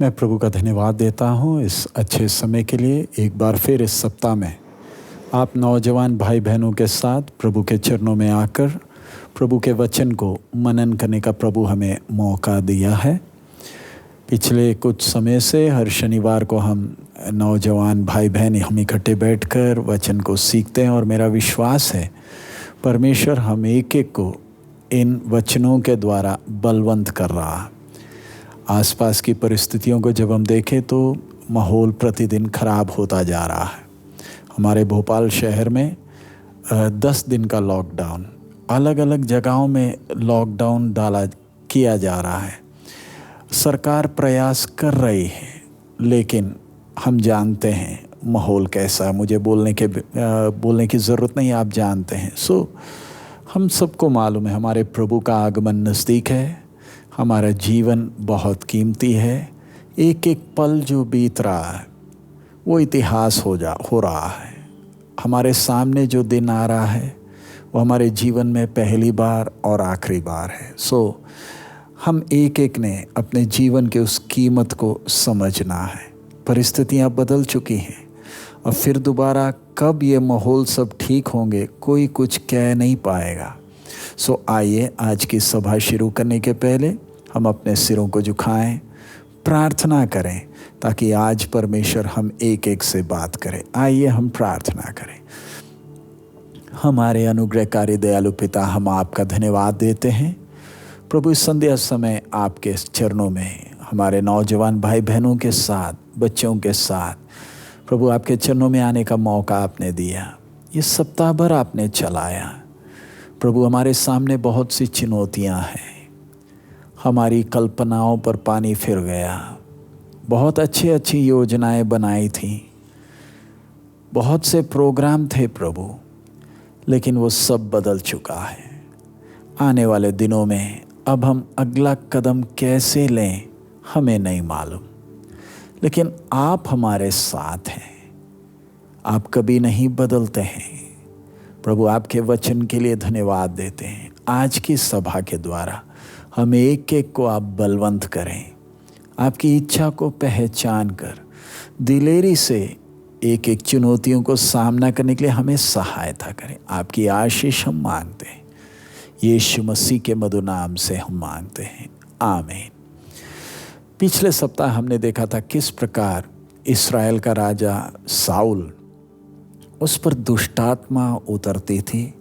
मैं प्रभु का धन्यवाद देता हूँ इस अच्छे समय के लिए। एक बार फिर इस सप्ताह में आप नौजवान भाई बहनों के साथ प्रभु के चरणों में आकर प्रभु के वचन को मनन करने का प्रभु हमें मौका दिया है। पिछले कुछ समय से हर शनिवार को हम नौजवान भाई बहन हम इकट्ठे बैठकर वचन को सीखते हैं और मेरा विश्वास है परमेश्वर हम एक एक को इन वचनों के द्वारा बलवंत कर रहा है। आसपास की परिस्थितियों को जब हम देखें तो माहौल प्रतिदिन खराब होता जा रहा है। हमारे भोपाल शहर में 10 दिन का लॉकडाउन, अलग अलग जगहों में लॉकडाउन किया जा रहा है। सरकार प्रयास कर रही है, लेकिन हम जानते हैं माहौल कैसा है। मुझे बोलने की ज़रूरत नहीं, आप जानते हैं। हम सबको मालूम है हमारे प्रभु का आगमन नज़दीक है। हमारा जीवन बहुत कीमती है। एक एक पल जो बीत रहा है वो इतिहास हो रहा है। हमारे सामने जो दिन आ रहा है वो हमारे जीवन में पहली बार और आखिरी बार है। हम एक एक ने अपने जीवन के उस कीमत को समझना है। परिस्थितियाँ बदल चुकी हैं और फिर दोबारा कब ये माहौल सब ठीक होंगे कोई कुछ कह नहीं पाएगा। आइए आज की सभा शुरू करने के पहले हम अपने सिरों को झुकाएं, प्रार्थना करें ताकि आज परमेश्वर हम एक एक से बात करें। आइए हम प्रार्थना करें। हमारे अनुग्रहकारी दयालु पिता, हम आपका धन्यवाद देते हैं प्रभु। इस संध्या समय आपके चरणों में हमारे नौजवान भाई बहनों के साथ, बच्चों के साथ प्रभु आपके चरणों में आने का मौका आपने दिया। ये सप्ताह भर आपने चलाया प्रभु। हमारे सामने बहुत सी चुनौतियां हैं। हमारी कल्पनाओं पर पानी फिर गया। बहुत अच्छी योजनाएं बनाई थी, बहुत से प्रोग्राम थे प्रभु, लेकिन वो सब बदल चुका है। आने वाले दिनों में अब हम अगला कदम कैसे लें हमें नहीं मालूम, लेकिन आप हमारे साथ हैं। आप कभी नहीं बदलते हैं प्रभु। आपके वचन के लिए धन्यवाद देते हैं। आज की सभा के द्वारा हम एक एक को आप बलवंत करें। आपकी इच्छा को पहचान कर दिलेरी से एक एक चुनौतियों को सामना करने के लिए हमें सहायता करें। आपकी आशीष हम मांगते हैं, यीशु मसीह के मधुर नाम से हम मांगते हैं, आमीन। पिछले सप्ताह हमने देखा था किस प्रकार इस्राएल का राजा साउल, उस पर दुष्टात्मा उतरती थी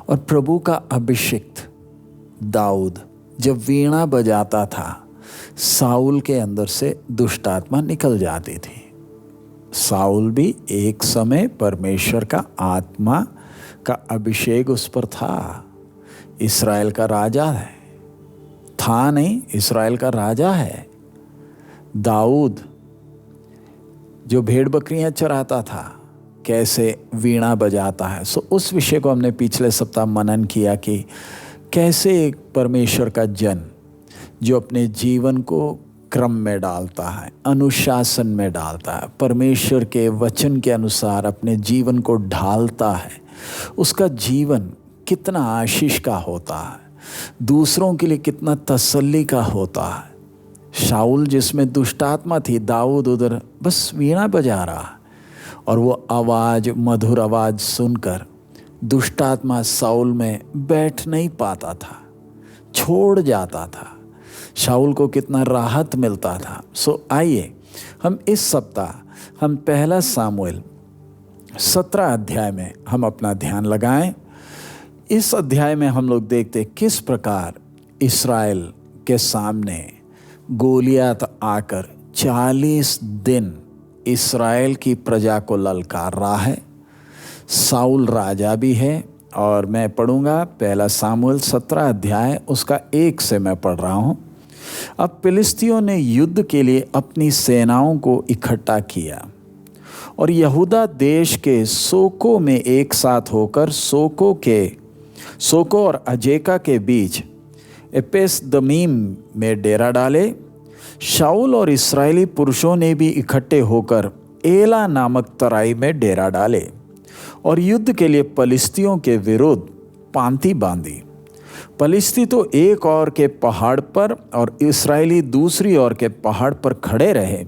और प्रभु का अभिषिक्त दाऊद जब वीणा बजाता था, साउल के अंदर से दुष्टात्मा निकल जाती थी। साउल भी एक समय परमेश्वर का आत्मा का अभिषेक उस पर था। इस्राएल का राजा है, था नहीं, इस्राएल का राजा है। दाऊद जो भेड़ बकरियां चराता था, कैसे वीणा बजाता है। उस विषय को हमने पिछले सप्ताह मनन किया कि कैसे एक परमेश्वर का जन जो अपने जीवन को क्रम में डालता है, अनुशासन में डालता है, परमेश्वर के वचन के अनुसार अपने जीवन को ढालता है, उसका जीवन कितना आशीष का होता है, दूसरों के लिए कितना तसल्ली का होता है। शाऊल जिसमें दुष्टात्मा थी, दाऊद उधर बस वीणा बजा रहा और वो आवाज़, मधुर आवाज़ सुनकर दुष्टात्मा साउल में बैठ नहीं पाता था, छोड़ जाता था। शाऊल को कितना राहत मिलता था। आइए हम इस सप्ताह हम पहला सामुएल 17 अध्याय में हम अपना ध्यान लगाएं। इस अध्याय में हम लोग देखते किस प्रकार इस्राएल के सामने गोलियत आकर 40 दिन इस्राएल की प्रजा को ललकार रहा है। साउल राजा भी है और मैं पढ़ूंगा पहला सामुएल 17 अध्याय उसका 1 से मैं पढ़ रहा हूँ। अब फिलिस्तियों ने युद्ध के लिए अपनी सेनाओं को इकट्ठा किया और यहूदा देश के सोको में एक साथ होकर सोको और अजेका के बीच एपेस दमीम में डेरा डाले। शाऊल और इस्राएली पुरुषों ने भी इकट्ठे होकर एला नामक तराई में डेरा डाले और युद्ध के लिए फिलिस्तियों के विरुद्ध पांति बांधी। पलिश्ती तो एक ओर के पहाड़ पर और इस्राएली दूसरी ओर के पहाड़ पर खड़े रहे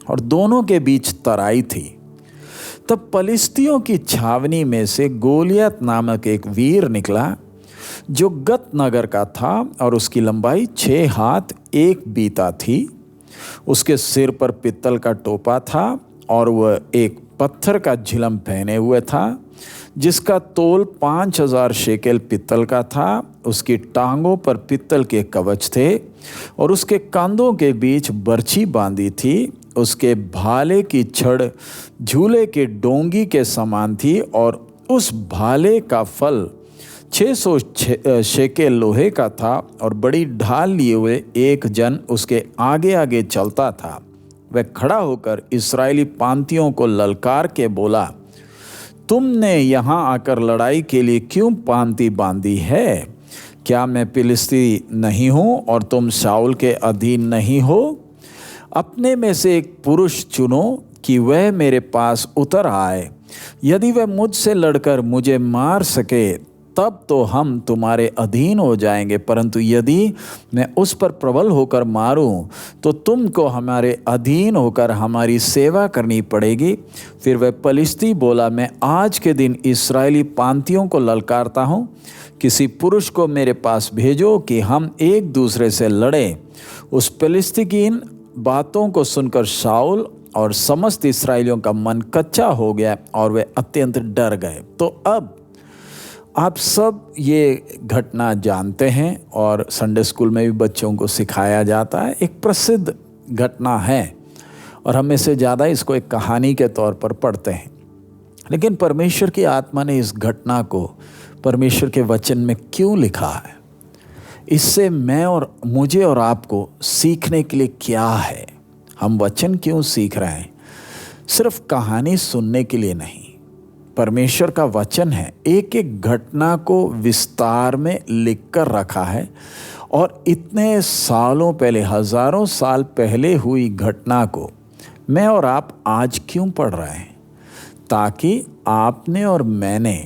और दोनों के बीच तराई थी। तब पलिश्तियों की छावनी में से गोलियत नामक एक वीर निकला जो गत नगर का था और उसकी लंबाई 6 हाथ 1 बीता थी। उसके सिर पर पित्तल का टोपा था और वह एक पत्थर का झिलम पहने हुए था जिसका तोल 5000 शेकेल पित्तल का था। उसकी टांगों पर पित्तल के कवच थे और उसके कंधों के बीच बर्छी बांधी थी। उसके भाले की छड़ झूले के डोंगी के समान थी और उस भाले का फल 600 शेकेल लोहे का था और बड़ी ढाल लिए हुए एक जन उसके आगे आगे चलता था। वह खड़ा होकर इस्राएली पांतियों को ललकार के बोला, तुमने यहाँ आकर लड़ाई के लिए क्यों पांति बांधी है? क्या मैं फिलिस्ती नहीं हूँ और तुम शाऊल के अधीन नहीं हो? अपने में से एक पुरुष चुनो कि वह मेरे पास उतर आए। यदि वह मुझसे लड़कर मुझे मार सके तब तो हम तुम्हारे अधीन हो जाएंगे, परंतु यदि मैं उस पर प्रबल होकर मारूं तो तुमको हमारे अधीन होकर हमारी सेवा करनी पड़ेगी। फिर वह पलिश्ती बोला, मैं आज के दिन इस्राएली पांतियों को ललकारता हूं, किसी पुरुष को मेरे पास भेजो कि हम एक दूसरे से लड़ें। उस पलिश्ती की इन बातों को सुनकर शाऊल और समस्त इस्राएलियों का मन कच्चा हो गया और वे अत्यंत डर गए। तो अब आप सब ये घटना जानते हैं और संडे स्कूल में भी बच्चों को सिखाया जाता है। एक प्रसिद्ध घटना है और हम इससे ज़्यादा इसको एक कहानी के तौर पर पढ़ते हैं, लेकिन परमेश्वर की आत्मा ने इस घटना को परमेश्वर के वचन में क्यों लिखा है, इससे मैं और मुझे और आपको सीखने के लिए क्या है, हम वचन क्यों सीख रहे हैं? सिर्फ कहानी सुनने के लिए नहीं, परमेश्वर का वचन है, एक एक घटना को विस्तार में लिख कर रखा है और इतने सालों पहले, हजारों साल पहले हुई घटना को मैं और आप आज क्यों पढ़ रहे हैं? ताकि आपने और मैंने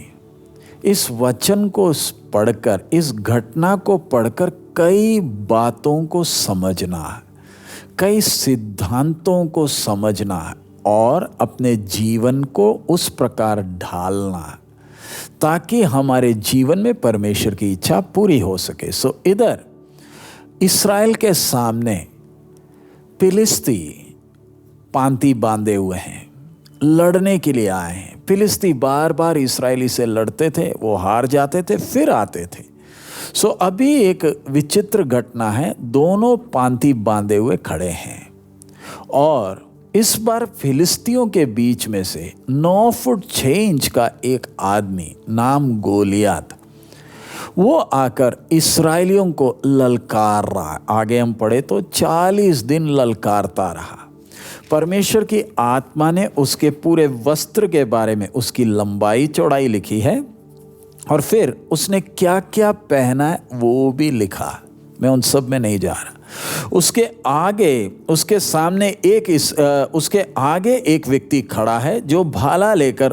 इस वचन को पढ़कर, इस घटना को पढ़कर कई बातों को समझना, कई सिद्धांतों को समझना और अपने जीवन को उस प्रकार ढालना ताकि हमारे जीवन में परमेश्वर की इच्छा पूरी हो सके। सो इधर इस्राएल के सामने फिलिस्ती पांति बांधे हुए हैं, लड़ने के लिए आए हैं। फिलिस्ती बार बार इस्राएली से लड़ते थे, वो हार जाते थे, फिर आते थे। सो अभी एक विचित्र घटना है, दोनों पांति बांधे हुए खड़े हैं और इस बार फिलिस्तियों के बीच में से 9 फुट 6 इंच का एक आदमी नाम गोलियत, वो आकर इस्राएलियों को ललकार रहा। आगे हम पढ़े तो 40 दिन ललकारता रहा। परमेश्वर की आत्मा ने उसके पूरे वस्त्र के बारे में उसकी लंबाई चौड़ाई लिखी है और फिर उसने क्या क्या पहना है वो भी लिखा। मैं उन सब में नहीं जा रहा। उसके आगे, उसके सामने उसके आगे एक व्यक्ति खड़ा है जो भाला लेकर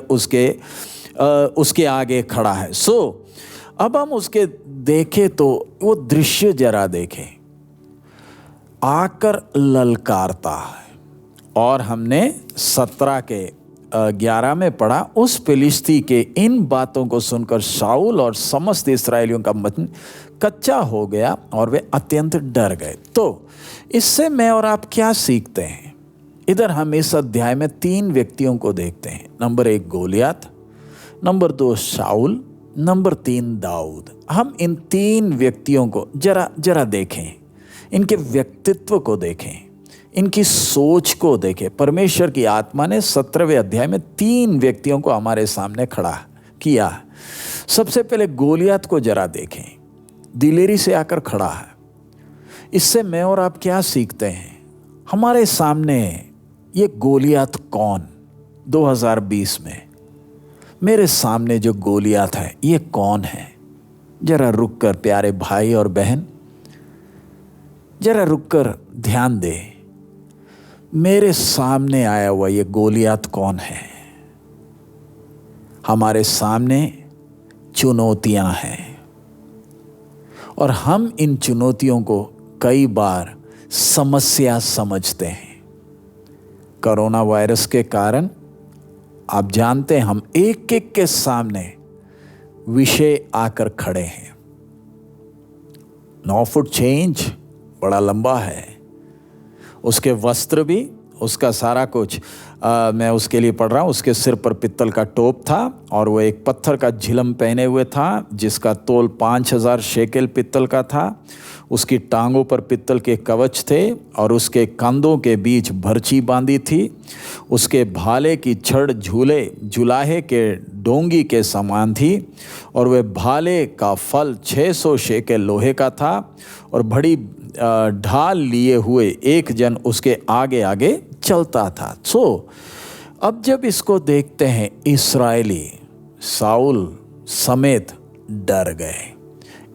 उसके आगे खड़ा है। सो अब हम उसके देखें तो वो दृश्य जरा देखें, आकर ललकारता है। और हमने 17 के 11 में पढ़ा, उस फिलिस्ती के इन बातों को सुनकर शाऊल और समस्त इस्राएलियों का मन कच्चा हो गया और वे अत्यंत डर गए। तो इससे मैं और आप क्या सीखते हैं? इधर हम इस अध्याय में 3 व्यक्तियों को देखते हैं। नंबर 1 गोलियत, नंबर 2 शाऊल, नंबर 3 दाऊद। हम इन 3 व्यक्तियों को जरा देखें, इनके व्यक्तित्व को देखें, इनकी सोच को देखें। परमेश्वर की आत्मा ने 17वें अध्याय में 3 व्यक्तियों को हमारे सामने खड़ा किया। सबसे पहले गोलियत को जरा देखें, दिलेरी से आकर खड़ा है। इससे मैं और आप क्या सीखते हैं? हमारे सामने ये गोलियत कौन? 2020 में मेरे सामने जो गोलियत है ये कौन है? जरा रुक कर प्यारे भाई और बहन, जरा रुक कर ध्यान दे, मेरे सामने आया हुआ ये गोलियत कौन है? हमारे सामने चुनौतियां हैं, और हम इन चुनौतियों को कई बार समस्या समझते हैं। कोरोना वायरस के कारण आप जानते हैं हम एक एक के सामने विषय आकर खड़े हैं। 9 फुट चेंज बड़ा लंबा है, उसके वस्त्र भी, उसका सारा कुछ मैं उसके लिए पढ़ रहा हूँ। उसके सिर पर पित्तल का टोप था और वो एक पत्थर का झिलम पहने हुए था जिसका तोल 5000 शेकेल पित्तल का था। उसकी टांगों पर पित्तल के कवच थे और उसके कंधों के बीच भरची बांधी थी। उसके भाले की छड़ जुलाहे के डोंगी के समान थी और वह भाले का फल 600 शेकेल लोहे का था और बड़ी ढाल लिए हुए एक जन उसके आगे आगे चलता था। अब जब इसको देखते हैं, इस्राएली साउल समेत डर गए,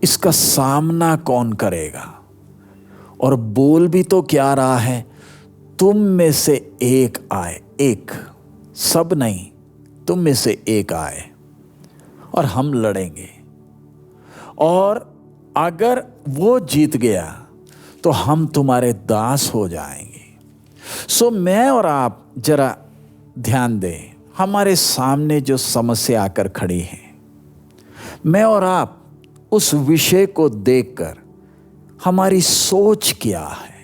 इसका सामना कौन करेगा? और बोल भी तो क्या रहा है, तुम में से एक आए, एक, सब नहीं, तुम में से एक आए और हम लड़ेंगे, और अगर वो जीत गया तो हम तुम्हारे दास हो जाएंगे। मैं और आप जरा ध्यान दें, हमारे सामने जो समस्या आकर खड़ी है, मैं और आप उस विषय को देखकर हमारी सोच क्या है?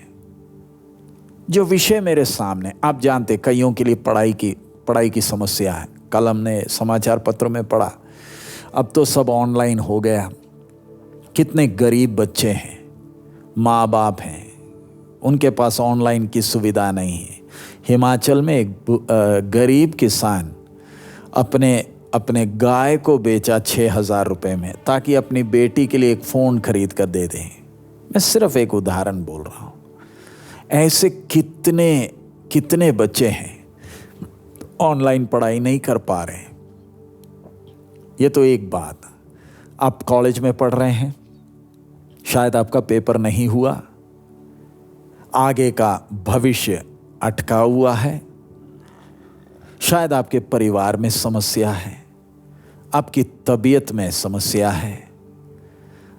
जो विषय मेरे सामने, आप जानते कईयों के लिए पढ़ाई की समस्या है। कल हमने समाचार पत्रों में पढ़ा, अब तो सब ऑनलाइन हो गया। कितने गरीब बच्चे हैं, माँ बाप हैं, उनके पास ऑनलाइन की सुविधा नहीं है। हिमाचल में एक गरीब किसान अपने गाय को बेचा 6000 रुपये में ताकि अपनी बेटी के लिए एक फ़ोन खरीद कर दे दें। मैं सिर्फ एक उदाहरण बोल रहा हूँ। ऐसे कितने बच्चे हैं ऑनलाइन पढ़ाई नहीं कर पा रहे। ये तो एक बात। आप कॉलेज में पढ़ रहे हैं, शायद आपका पेपर नहीं हुआ, आगे का भविष्य अटका हुआ है, शायद आपके परिवार में समस्या है, आपकी तबीयत में समस्या है,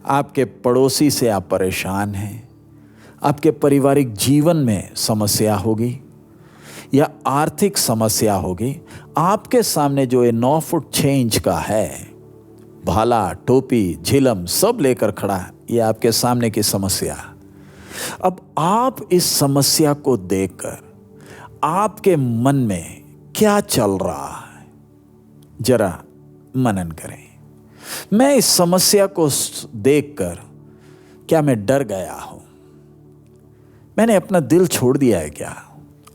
आपके पड़ोसी से आप परेशान हैं, आपके पारिवारिक जीवन में समस्या होगी या आर्थिक समस्या होगी। आपके सामने जो ये 9 फुट चेंज का है, भाला, टोपी, झिलम सब लेकर खड़ा है, ये आपके सामने की समस्या। अब आप इस समस्या को देखकर आपके मन में क्या चल रहा है, जरा मनन करें। मैं इस समस्या को देखकर क्या मैं डर गया हूं? मैंने अपना दिल छोड़ दिया है क्या?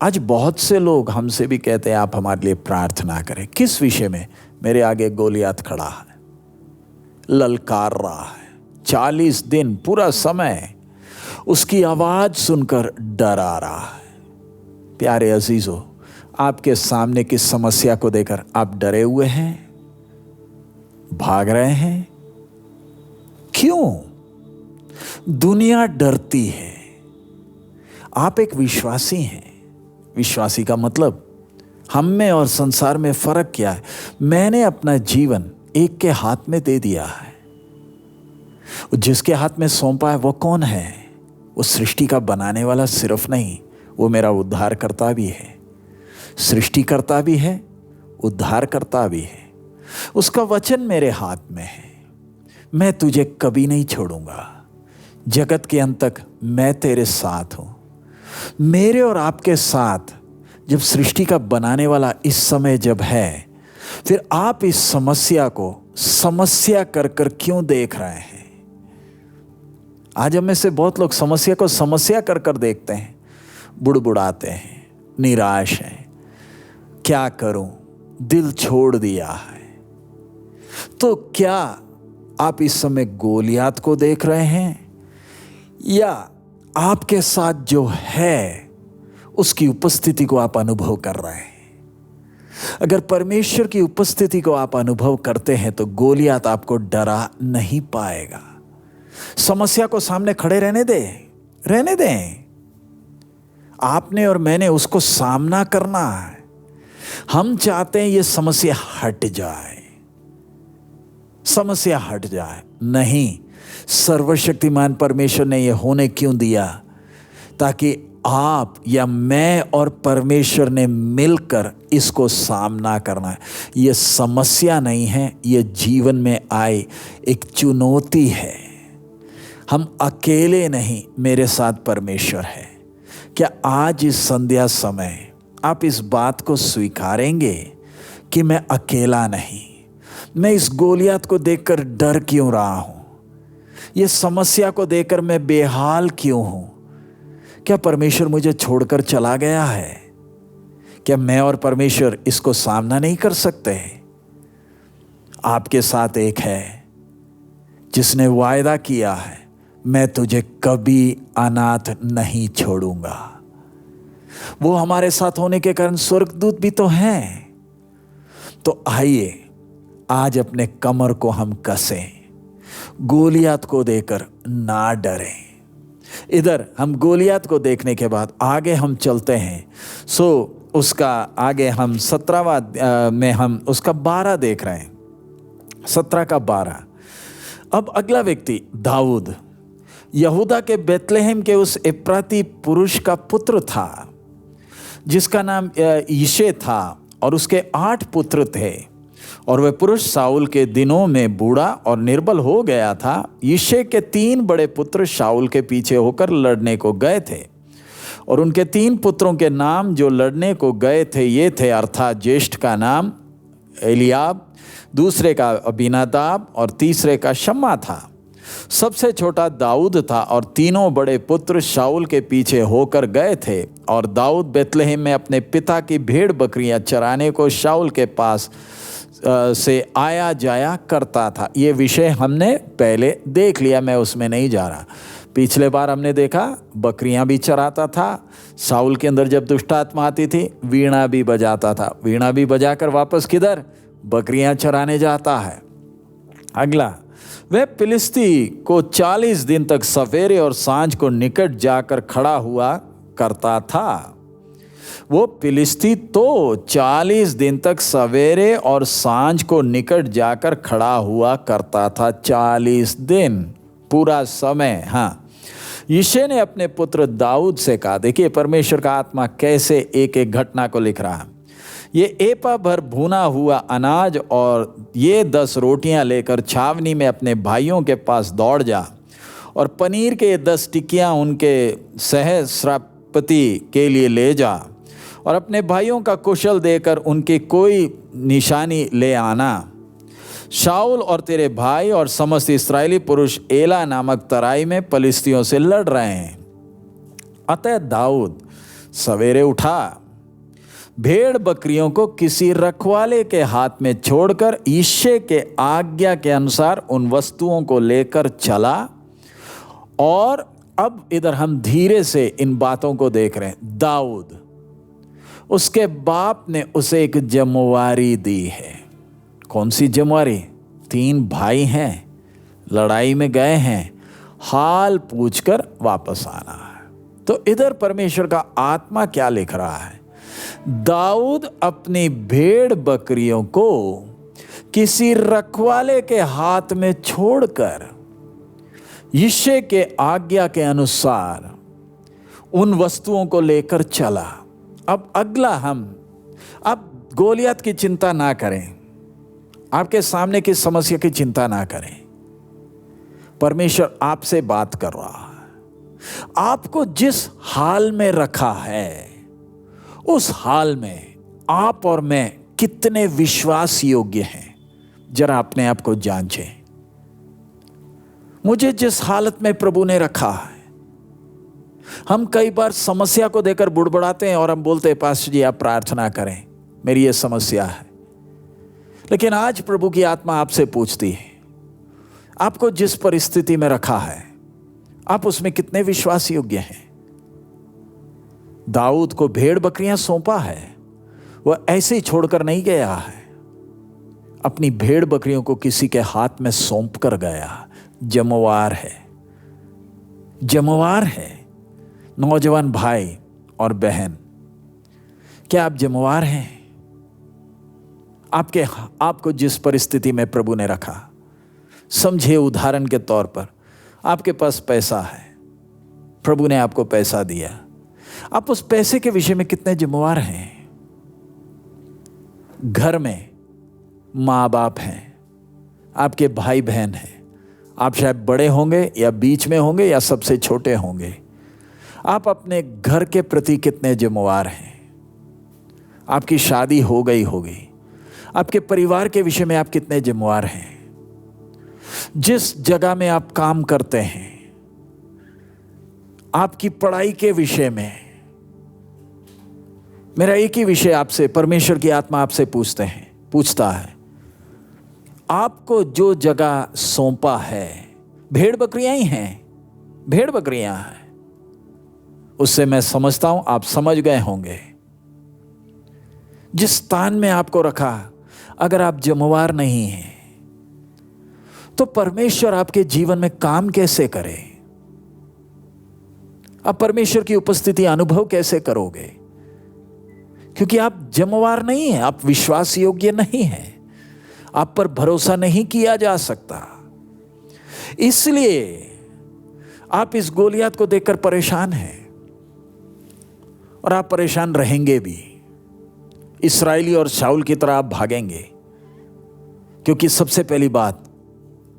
आज बहुत से लोग हमसे भी कहते हैं आप हमारे लिए प्रार्थना करें। किस विषय में? मेरे आगे गोलियात खड़ा है, ललकार रहा है, 40 दिन पूरा समय उसकी आवाज सुनकर डर आ रहा है। प्यारे अजीजों, आपके सामने की समस्या को देखकर आप डरे हुए हैं, भाग रहे हैं? क्यों? दुनिया डरती है। आप एक विश्वासी हैं। विश्वासी का मतलब हम में और संसार में फर्क क्या है? मैंने अपना जीवन एक के हाथ में दे दिया है। जिसके हाथ में सौंपा है वो कौन है? वो सृष्टि का बनाने वाला सिर्फ नहीं, वो मेरा उद्धारकर्ता भी है, सृष्टिकर्ता भी है, उद्धारकर्ता भी है। उसका वचन मेरे हाथ में है, मैं तुझे कभी नहीं छोड़ूंगा, जगत के अंत तक मैं तेरे साथ हूं। मेरे और आपके साथ जब सृष्टि का बनाने वाला इस समय जब है, फिर आप इस समस्या को समस्या कर कर क्यों देख रहे हैं? आज हम में से बहुत लोग समस्या को समस्या कर कर देखते हैं, बुड़बुड़ाते हैं, निराश हैं, क्या करूं, दिल छोड़ दिया है। तो क्या आप इस समय गोलियात को देख रहे हैं या आपके साथ जो है उसकी उपस्थिति को आप अनुभव कर रहे हैं? अगर परमेश्वर की उपस्थिति को आप अनुभव करते हैं तो गोलियात आपको डरा नहीं पाएगा। समस्या को सामने खड़े रहने दें। आपने और मैंने उसको सामना करना है। हम चाहते हैं ये समस्या हट जाए, नहीं, सर्वशक्तिमान परमेश्वर ने यह होने क्यों दिया? ताकि आप या मैं और परमेश्वर ने मिलकर इसको सामना करना है। यह समस्या नहीं है, यह जीवन में आए एक चुनौती है। हम अकेले नहीं, मेरे साथ परमेश्वर है। क्या आज इस संध्या समय आप इस बात को स्वीकारेंगे कि मैं अकेला नहीं? मैं इस गोलियत को देखकर डर क्यों रहा हूं? ये समस्या को देखकर मैं बेहाल क्यों हूं? क्या परमेश्वर मुझे छोड़कर चला गया है? क्या मैं और परमेश्वर इसको सामना नहीं कर सकते? आपके साथ एक है जिसने वायदा किया है, मैं तुझे कभी अनाथ नहीं छोड़ूंगा। वो हमारे साथ होने के कारण स्वर्गदूत भी तो हैं। तो आइए आज अपने कमर को हम कसें, गोलियत को देकर ना डरें। इधर हम गोलियत को देखने के बाद आगे हम चलते हैं। उसका आगे हम 17वां में हम उसका 12 देख रहे हैं, 17 का 12। अब अगला व्यक्ति दाऊद, यहूदा के बेतलेहम के उस एप्राती पुरुष का पुत्र था जिसका नाम यिशै था, और उसके 8 पुत्र थे। और वह पुरुष शाऊल के दिनों में बूढ़ा और निर्बल हो गया था। यिशै के 3 बड़े पुत्र शाऊल के पीछे होकर लड़ने को गए थे, और उनके 3 पुत्रों के नाम जो लड़ने को गए थे ये थे, अर्थात ज्येष्ठ का नाम एलियाब, दूसरे का अबीनादाब और तीसरे का शम्मा था। सबसे छोटा दाऊद था, और तीनों बड़े पुत्र शाऊल के पीछे होकर गए थे। और दाऊद बेतलेहम में अपने पिता की भेड़ बकरियां चराने को शाऊल के पास से आया जाया करता था। ये विषय हमने पहले देख लिया, मैं उसमें नहीं जा रहा। पिछले बार हमने देखा बकरियां भी चराता था। शाऊल के अंदर जब दुष्ट आत्मा आती थी, वीणा भी बजाता था। वीणा भी बजाकर वापस किधर? बकरियां चराने जाता है। अगला, वह फिलिस्ती को 40 दिन तक सवेरे और सांझ को निकट जाकर खड़ा हुआ करता था। वो फिलिस्ती तो 40 दिन तक सवेरे और सांझ को निकट जाकर खड़ा हुआ करता था। 40 दिन पूरा समय। हाँ, यिशै ने अपने पुत्र दाऊद से कहा, देखिए परमेश्वर का आत्मा कैसे एक एक घटना को लिख रहा है। ये एपा भर भुना हुआ अनाज और ये 10 रोटियां लेकर छावनी में अपने भाइयों के पास दौड़ जा, और पनीर के 10 टिक्कियां उनके सहस्रापति के लिए ले जा, और अपने भाइयों का कुशल देकर उनकी कोई निशानी ले आना। शाऊल और तेरे भाई और समस्त इस्राएली पुरुष एला नामक तराई में पलिस्तियों से लड़ रहे हैं। अतः दाऊद सवेरे उठा, भेड़ बकरियों को किसी रखवाले के हाथ में छोड़कर यिशै के आज्ञा के अनुसार उन वस्तुओं को लेकर चला। और अब इधर हम धीरे से इन बातों को देख रहे हैं। दाऊद, उसके बाप ने उसे एक जिम्मेवारी दी है। कौन सी जिम्मेवारी? 3 भाई हैं, लड़ाई में गए हैं, हाल पूछकर वापस आना है। तो इधर परमेश्वर का आत्मा क्या लिख रहा है? दाऊद अपनी भेड़ बकरियों को किसी रखवाले के हाथ में छोड़कर यिशै के आज्ञा के अनुसार उन वस्तुओं को लेकर चला। अब अगला, अब गोलियत की चिंता ना करें, आपके सामने की समस्या की चिंता ना करें। परमेश्वर आपसे बात कर रहा है। आपको जिस हाल में रखा है, उस हाल में आप और मैं कितने विश्वास योग्य हैं, जरा अपने आप को जांचें। मुझे जिस हालत में प्रभु ने रखा है, हम कई बार समस्या को देकर बुड़बुड़ाते हैं और हम बोलते हैं, पास्टर जी आप प्रार्थना करें, मेरी ये समस्या है। लेकिन आज प्रभु की आत्मा आपसे पूछती है, आपको जिस परिस्थिति में रखा है, आप उसमें कितने विश्वास योग्य हैं। दाऊद को भेड़ बकरियां सौंपा है, वह ऐसे ही छोड़कर नहीं गया है, अपनी भेड़ बकरियों को किसी के हाथ में सौंप कर गया। जिम्मेवार है, जिम्मेवार है। नौजवान भाई और बहन, क्या आप जिम्मेवार हैं? आपको जिस परिस्थिति में प्रभु ने रखा, समझे उदाहरण के तौर पर आपके पास पैसा है, प्रभु ने आपको पैसा दिया, आप उस पैसे के विषय में कितने जिम्मेवार हैं? घर में माँ बाप हैं, आपके भाई बहन हैं, आप शायद बड़े होंगे या बीच में होंगे या सबसे छोटे होंगे। आप अपने घर के प्रति कितने जिम्मेवार हैं? आपकी शादी हो गई होगी, आपके परिवार के विषय में आप कितने जिम्मेवार हैं? जिस जगह में आप काम करते हैं, आपकी पढ़ाई के विषय में, मेरा एक ही विषय आपसे, परमेश्वर की आत्मा आपसे पूछता है, आपको जो जगह सौंपा है, भेड़ बकरियां ही हैं, भेड़ बकरियां हैं, उससे मैं समझता हूं आप समझ गए होंगे। जिस स्थान में आपको रखा, अगर आप जिम्मेवार नहीं हैं, तो परमेश्वर आपके जीवन में काम कैसे करे? आप परमेश्वर की उपस्थिति अनुभव कैसे करोगे? क्योंकि आप जिम्मेवार नहीं हैं, आप विश्वास योग्य नहीं हैं, आप पर भरोसा नहीं किया जा सकता। इसलिए आप इस गोलियत को देखकर परेशान हैं और आप परेशान रहेंगे भी। इस्राएली और शाऊल की तरह आप भागेंगे, क्योंकि सबसे पहली बात,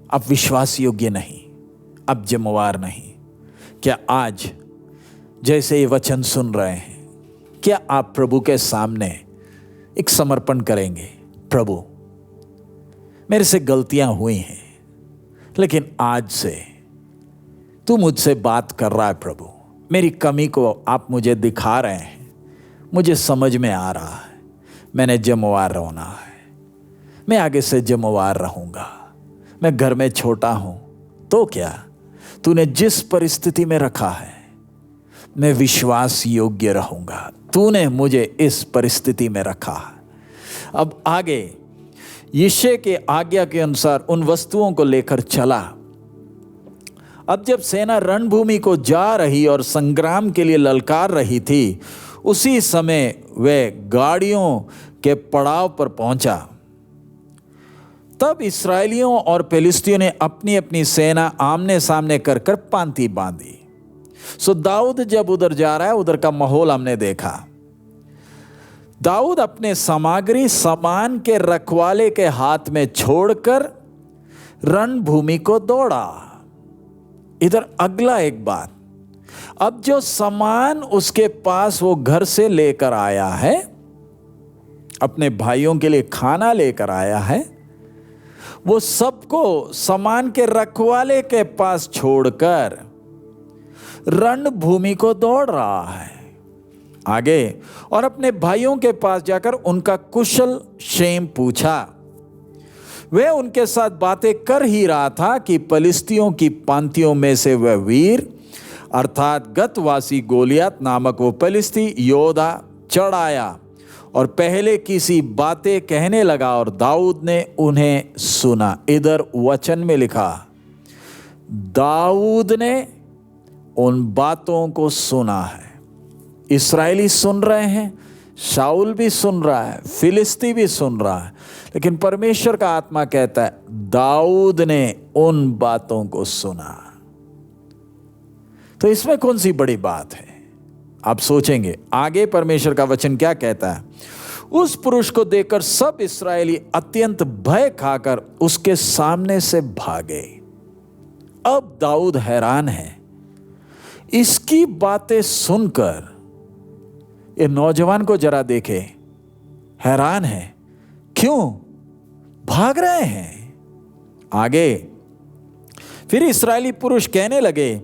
आप विश्वास योग्य नहीं, आप जिम्मेवार नहीं। क्या आज जैसे ये वचन सुन रहे हैं, क्या आप प्रभु के सामने एक समर्पण करेंगे? प्रभु, मेरे से गलतियां हुई हैं, लेकिन आज से तू मुझसे बात कर रहा है। प्रभु, मेरी कमी को आप मुझे दिखा रहे हैं, मुझे समझ में आ रहा है, मैंने जिम्मेवार रहना है, मैं आगे से जिम्मेवार रहूंगा। मैं घर में छोटा हूं तो क्या, तूने जिस परिस्थिति में रखा है, मैं विश्वास योग्य रहूंगा। तूने मुझे इस परिस्थिति में रखा है। अब आगे यिशै के आज्ञा के अनुसार उन वस्तुओं को लेकर चला। अब जब सेना रणभूमि को जा रही और संग्राम के लिए ललकार रही थी, उसी समय वह गाड़ियों के पड़ाव पर पहुंचा। तब इस्राएलियों और फिलिस्तियों ने अपनी अपनी सेना आमने सामने कर कर पांति बांधी। सो दाऊद जब उधर जा रहा है, उधर का माहौल हमने देखा। दाऊद अपने सामग्री सामान के रखवाले के हाथ में छोड़कर रणभूमि को दौड़ा। इधर अगला एक बात, अब जो सामान उसके पास वो घर से लेकर आया है, अपने भाइयों के लिए खाना लेकर आया है, वो सबको सामान के रखवाले के पास छोड़कर रणभूमि को दौड़ रहा है आगे, और अपने भाइयों के पास जाकर उनका कुशल क्षेम पूछा। वह उनके साथ बातें कर ही रहा था कि फिलिस्तियों की पांतियों में से वह वीर अर्थात गतवासी गोलियत नामक वो फिलिस्ती योद्धा चढ़ आया और पहले किसी बातें कहने लगा और दाऊद ने उन्हें सुना। इधर वचन में लिखा, दाऊद ने उन बातों को सुना है। इस्राएली सुन रहे हैं, शाऊल भी सुन रहा है, फिलिस्ती भी सुन रहा है, लेकिन परमेश्वर का आत्मा कहता है दाऊद ने उन बातों को सुना। तो इसमें कौन सी बड़ी बात है? आप सोचेंगे आगे परमेश्वर का वचन क्या कहता है। उस पुरुष को देखकर सब इस्राएली अत्यंत भय खाकर उसके सामने से भागे। अब दाऊद हैरान है, इसकी बातें सुनकर ये नौजवान को जरा देखे, हैरान है, क्यों भाग रहे हैं? आगे फिर इस्राएली पुरुष कहने लगे,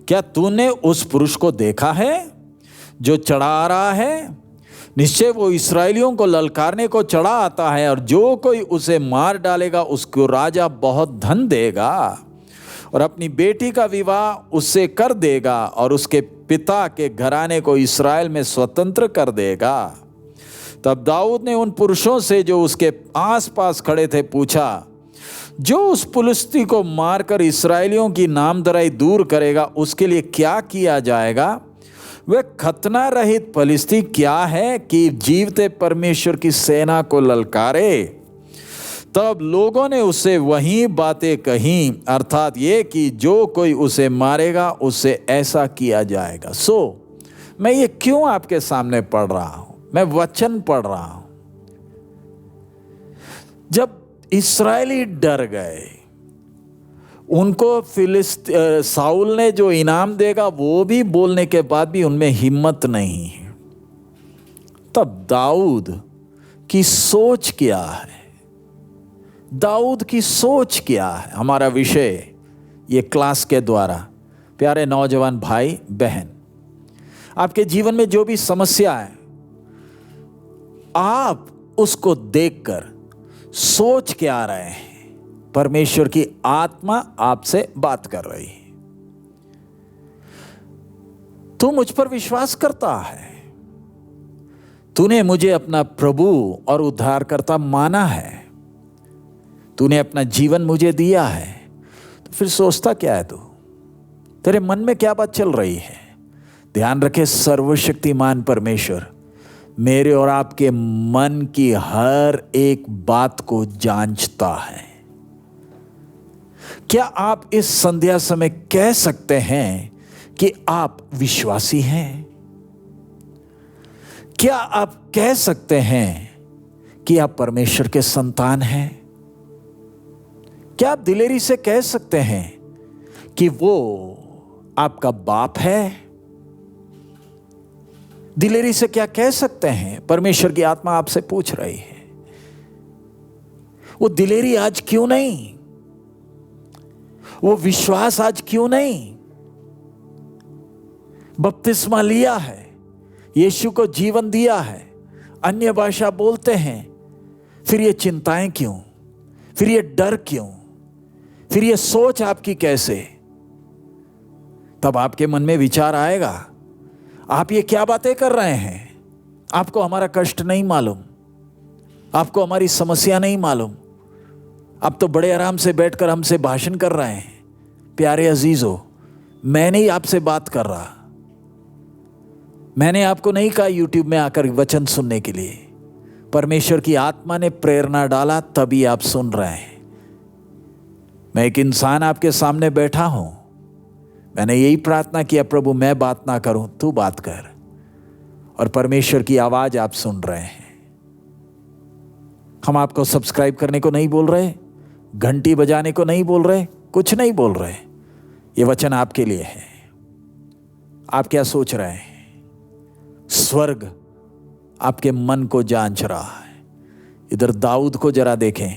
क्या तूने उस पुरुष को देखा है जो चढ़ा आ रहा है? निश्चय वो इस्राएलियों को ललकारने को चढ़ा आता है, और जो कोई उसे मार डालेगा उसको राजा बहुत धन देगा और अपनी बेटी का विवाह उससे कर देगा और उसके पिता के घराने को इस्राएल में स्वतंत्र कर देगा। तब दाऊद ने उन पुरुषों से जो उसके आसपास खड़े थे पूछा, जो उस फिलिस्ती को मारकर इस्राएलियों की नामधराई दूर करेगा उसके लिए क्या किया जाएगा? वह खतना रहित फिलिस्ती क्या है कि जीवते परमेश्वर की सेना को ललकारे? तब लोगों ने उससे वही बातें कहीं, अर्थात ये कि जो कोई उसे मारेगा उससे ऐसा किया जाएगा। मैं ये क्यों आपके सामने पढ़ रहा हूं? मैं वचन पढ़ रहा हूं। जब इस्राएली डर गए, उनको साउल ने जो इनाम देगा वो भी बोलने के बाद भी उनमें हिम्मत नहीं है। तब दाऊद की सोच क्या है? दाऊद की सोच क्या है? हमारा विषय ये क्लास के द्वारा। प्यारे नौजवान भाई बहन, आपके जीवन में जो भी समस्या है, आप उसको देखकर सोच के आ रहे हैं। परमेश्वर की आत्मा आपसे बात कर रही है। तू मुझ पर विश्वास करता है, तूने मुझे अपना प्रभु और उद्धारकर्ता माना है, तूने अपना जीवन मुझे दिया है, तो फिर सोचता क्या है तू? तेरे मन में क्या बात चल रही है? ध्यान रखे, सर्वशक्तिमान परमेश्वर मेरे और आपके मन की हर एक बात को जांचता है। क्या आप इस संध्या समय कह सकते हैं कि आप विश्वासी हैं? क्या आप कह सकते हैं कि आप परमेश्वर के संतान हैं? क्या आप दिलेरी से कह सकते हैं कि वो आपका बाप है? दिलेरी से क्या कह सकते हैं? परमेश्वर की आत्मा आपसे पूछ रही है। वो दिलेरी आज क्यों नहीं? वो विश्वास आज क्यों नहीं? बपतिस्मा लिया है, यीशु को जीवन दिया है, अन्य भाषा बोलते हैं, फिर ये चिंताएं क्यों? फिर ये डर क्यों? फिर ये सोच आपकी कैसे? तब आपके मन में विचार आएगा, आप ये क्या बातें कर रहे हैं? आपको हमारा कष्ट नहीं मालूम, आपको हमारी समस्या नहीं मालूम, आप तो बड़े आराम से बैठकर हमसे भाषण कर रहे हैं। प्यारे अजीजों, मैं नहीं आपसे बात कर रहा। मैंने आपको नहीं कहा यूट्यूब में आकर वचन सुनने के लिए। परमेश्वर की आत्मा ने प्रेरणा डाला, तभी आप सुन रहे हैं। मैं एक इंसान आपके सामने बैठा हूं। मैंने यही प्रार्थना किया, प्रभु मैं बात ना करूं, तू बात कर। और परमेश्वर की आवाज आप सुन रहे हैं। हम आपको सब्सक्राइब करने को नहीं बोल रहे, घंटी बजाने को नहीं बोल रहे, कुछ नहीं बोल रहे। ये वचन आपके लिए है। आप क्या सोच रहे हैं? स्वर्ग आपके मन को जांच रहा है। इधर दाऊद को जरा देखें,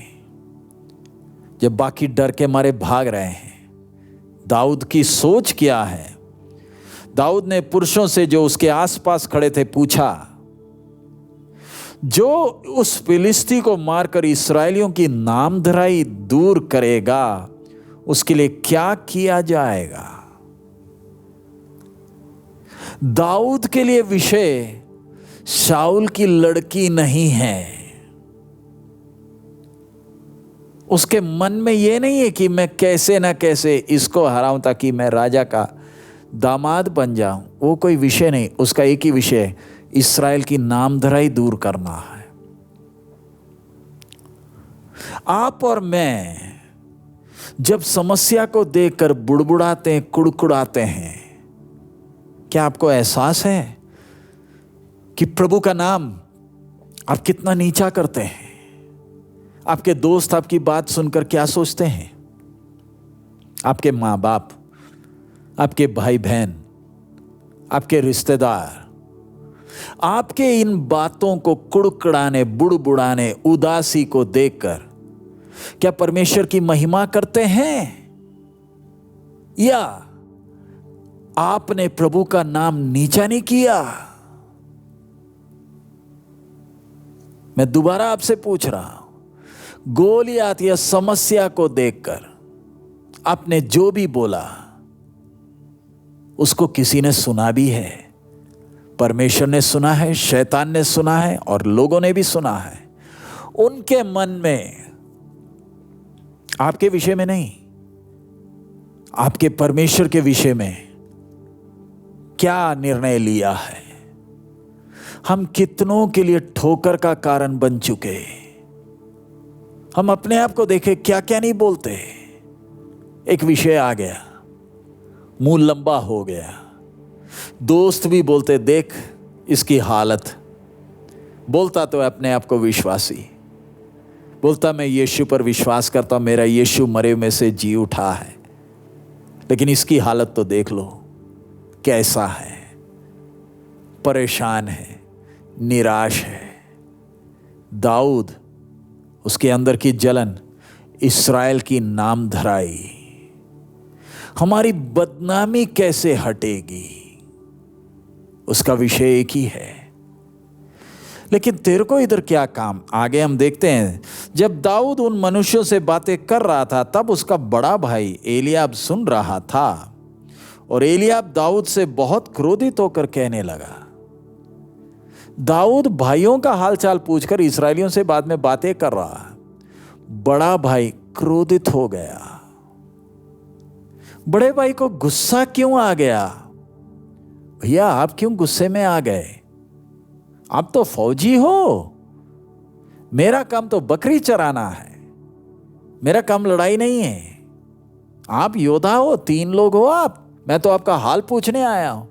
जब बाकी डर के मारे भाग रहे हैं, दाऊद की सोच क्या है? दाऊद ने पुरुषों से जो उसके आसपास खड़े थे पूछा, जो उस फिलिस्ती को मारकर इस्राएलियों की नामधराई दूर करेगा, उसके लिए क्या किया जाएगा? दाऊद के लिए विषय शाऊल की लड़की नहीं है। उसके मन में यह नहीं है कि मैं कैसे ना कैसे इसको हराऊं ताकि मैं राजा का दामाद बन जाऊं। वो कोई विषय नहीं। उसका एक ही विषय है, इस्राएल की नामधराई दूर करना है। आप और मैं जब समस्या को देखकर बुड़बुड़ाते हैं, कुड़कुड़ाते हैं, क्या आपको एहसास है कि प्रभु का नाम आप कितना नीचा करते हैं? आपके दोस्त आपकी बात सुनकर क्या सोचते हैं? आपके माँ बाप, आपके भाई बहन, आपके रिश्तेदार, आपके इन बातों को कुड़कुड़ाने, बुड़बुड़ाने, उदासी को देखकर क्या परमेश्वर की महिमा करते हैं? या आपने प्रभु का नाम नीचा नहीं किया? मैं दोबारा आपसे पूछ रहा हूं, गोलियात या समस्या को देखकर आपने जो भी बोला उसको किसी ने सुना भी है। परमेश्वर ने सुना है, शैतान ने सुना है और लोगों ने भी सुना है। उनके मन में आपके विषय में नहीं, आपके परमेश्वर के विषय में क्या निर्णय लिया है? हम कितनों के लिए ठोकर का कारण बन चुके। हम अपने आप को देखें, क्या क्या नहीं बोलते। एक विषय आ गया, मुंह लंबा हो गया, दोस्त भी बोलते देख इसकी हालत। बोलता तो अपने आप को विश्वासी, बोलता मैं यीशु पर विश्वास करता हूं, मेरा यीशु मरे में से जी उठा है, लेकिन इसकी हालत तो देख लो कैसा है, परेशान है, निराश है। दाऊद, उसके अंदर की जलन, इस्राएल की नामधराई, हमारी बदनामी कैसे हटेगी, उसका विषय एक ही है। लेकिन तेरे को इधर क्या काम। आगे हम देखते हैं, जब दाऊद उन मनुष्यों से बातें कर रहा था तब उसका बड़ा भाई एलियाब सुन रहा था, और एलियाब दाऊद से बहुत क्रोधित होकर कहने लगा। दाऊद भाइयों का हालचाल पूछकर इस्राएलियों से बाद में बातें कर रहा, बड़ा भाई क्रोधित हो गया। बड़े भाई को गुस्सा क्यों आ गया? भैया आप क्यों गुस्से में आ गए? आप तो फौजी हो, मेरा काम तो बकरी चराना है, मेरा काम लड़ाई नहीं है। आप योद्धा हो, 3 लोग हो आप, मैं तो आपका हाल पूछने आया हूं।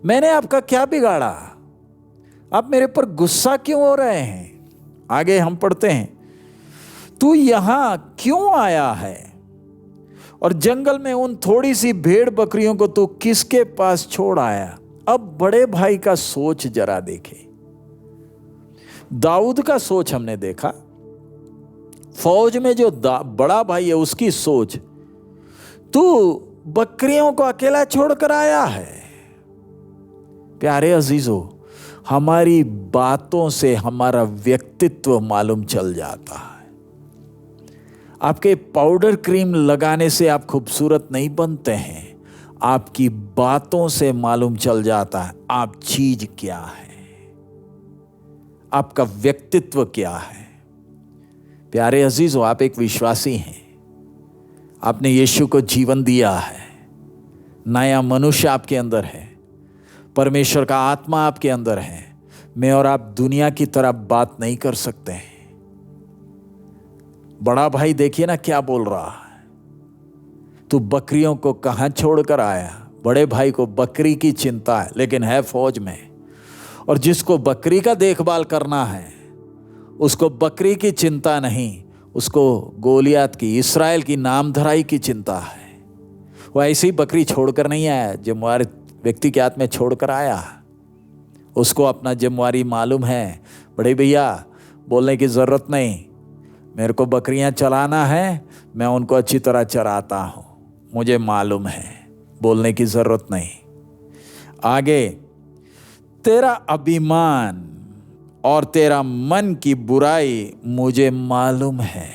मैंने आपका क्या बिगाड़ा? आप मेरे पर गुस्सा क्यों हो रहे हैं? आगे हम पढ़ते हैं, तू यहां क्यों आया है और जंगल में उन थोड़ी सी भेड़ बकरियों को तू किसके पास छोड़ आया? अब बड़े भाई का सोच जरा देखे। दाऊद का सोच हमने देखा, फौज में जो बड़ा भाई है उसकी सोच, तू बकरियों को अकेला छोड़कर आया है। प्यारे अजीजों, हमारी बातों से हमारा व्यक्तित्व मालूम चल जाता है। आपके पाउडर क्रीम लगाने से आप खूबसूरत नहीं बनते हैं, आपकी बातों से मालूम चल जाता है आप चीज क्या है, आपका व्यक्तित्व क्या है। प्यारे अजीजों, आप एक विश्वासी हैं, आपने यीशु को जीवन दिया है, नया मनुष्य आपके अंदर है, परमेश्वर का आत्मा आपके अंदर है। मैं और आप दुनिया की तरह बात नहीं कर सकते हैं। बड़ा भाई देखिए ना क्या बोल रहा है, तू बकरियों को कहां छोड़कर आया? बड़े भाई को बकरी की चिंता है, लेकिन है फौज में, और जिसको बकरी का देखभाल करना है उसको बकरी की चिंता नहीं, उसको गोलियत की, इस्राएल की नामधराई की चिंता है। वो ऐसी ही बकरी छोड़कर नहीं आया, जिम्मेवारी व्यक्ति के हाथ में छोड़कर आया। उसको अपना जिम्मेवारी मालूम है। बड़े भैया बोलने की ज़रूरत नहीं, मेरे को बकरियां चलाना है, मैं उनको अच्छी तरह चराता हूँ, मुझे मालूम है, बोलने की ज़रूरत नहीं। आगे, तेरा अभिमान और तेरा मन की बुराई मुझे मालूम है।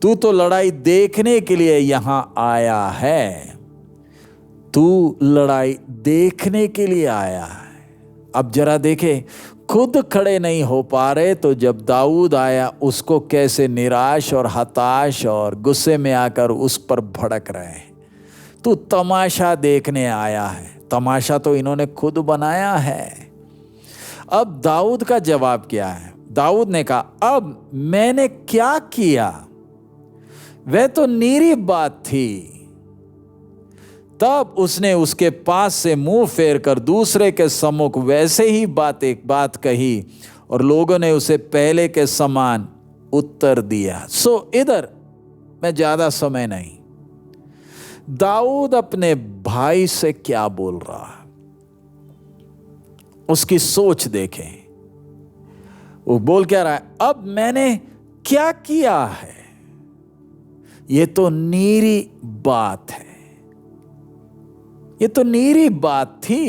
तू तो लड़ाई देखने के लिए यहां आया है, तू लड़ाई देखने के लिए आया है। अब जरा देखे, खुद खड़े नहीं हो पा रहे तो जब दाऊद आया उसको कैसे निराश और हताश और गुस्से में आकर उस पर भड़क रहे हैं। तू तमाशा देखने आया है, तमाशा तो इन्होंने खुद बनाया है। अब दाऊद का जवाब क्या है? दाऊद ने कहा, अब मैंने क्या किया? वह तो नीरी बात थी। तब उसने उसके पास से मुंह फेर कर दूसरे के सम्मुख वैसे ही बात कही, और लोगों ने उसे पहले के समान उत्तर दिया। इधर मैं ज्यादा समय नहीं, दाऊद अपने भाई से क्या बोल रहा है, उसकी सोच देखें। वो बोल क्या रहा है? अब मैंने क्या किया है? ये तो नीरी बात है, ये तो नीरी बात थी,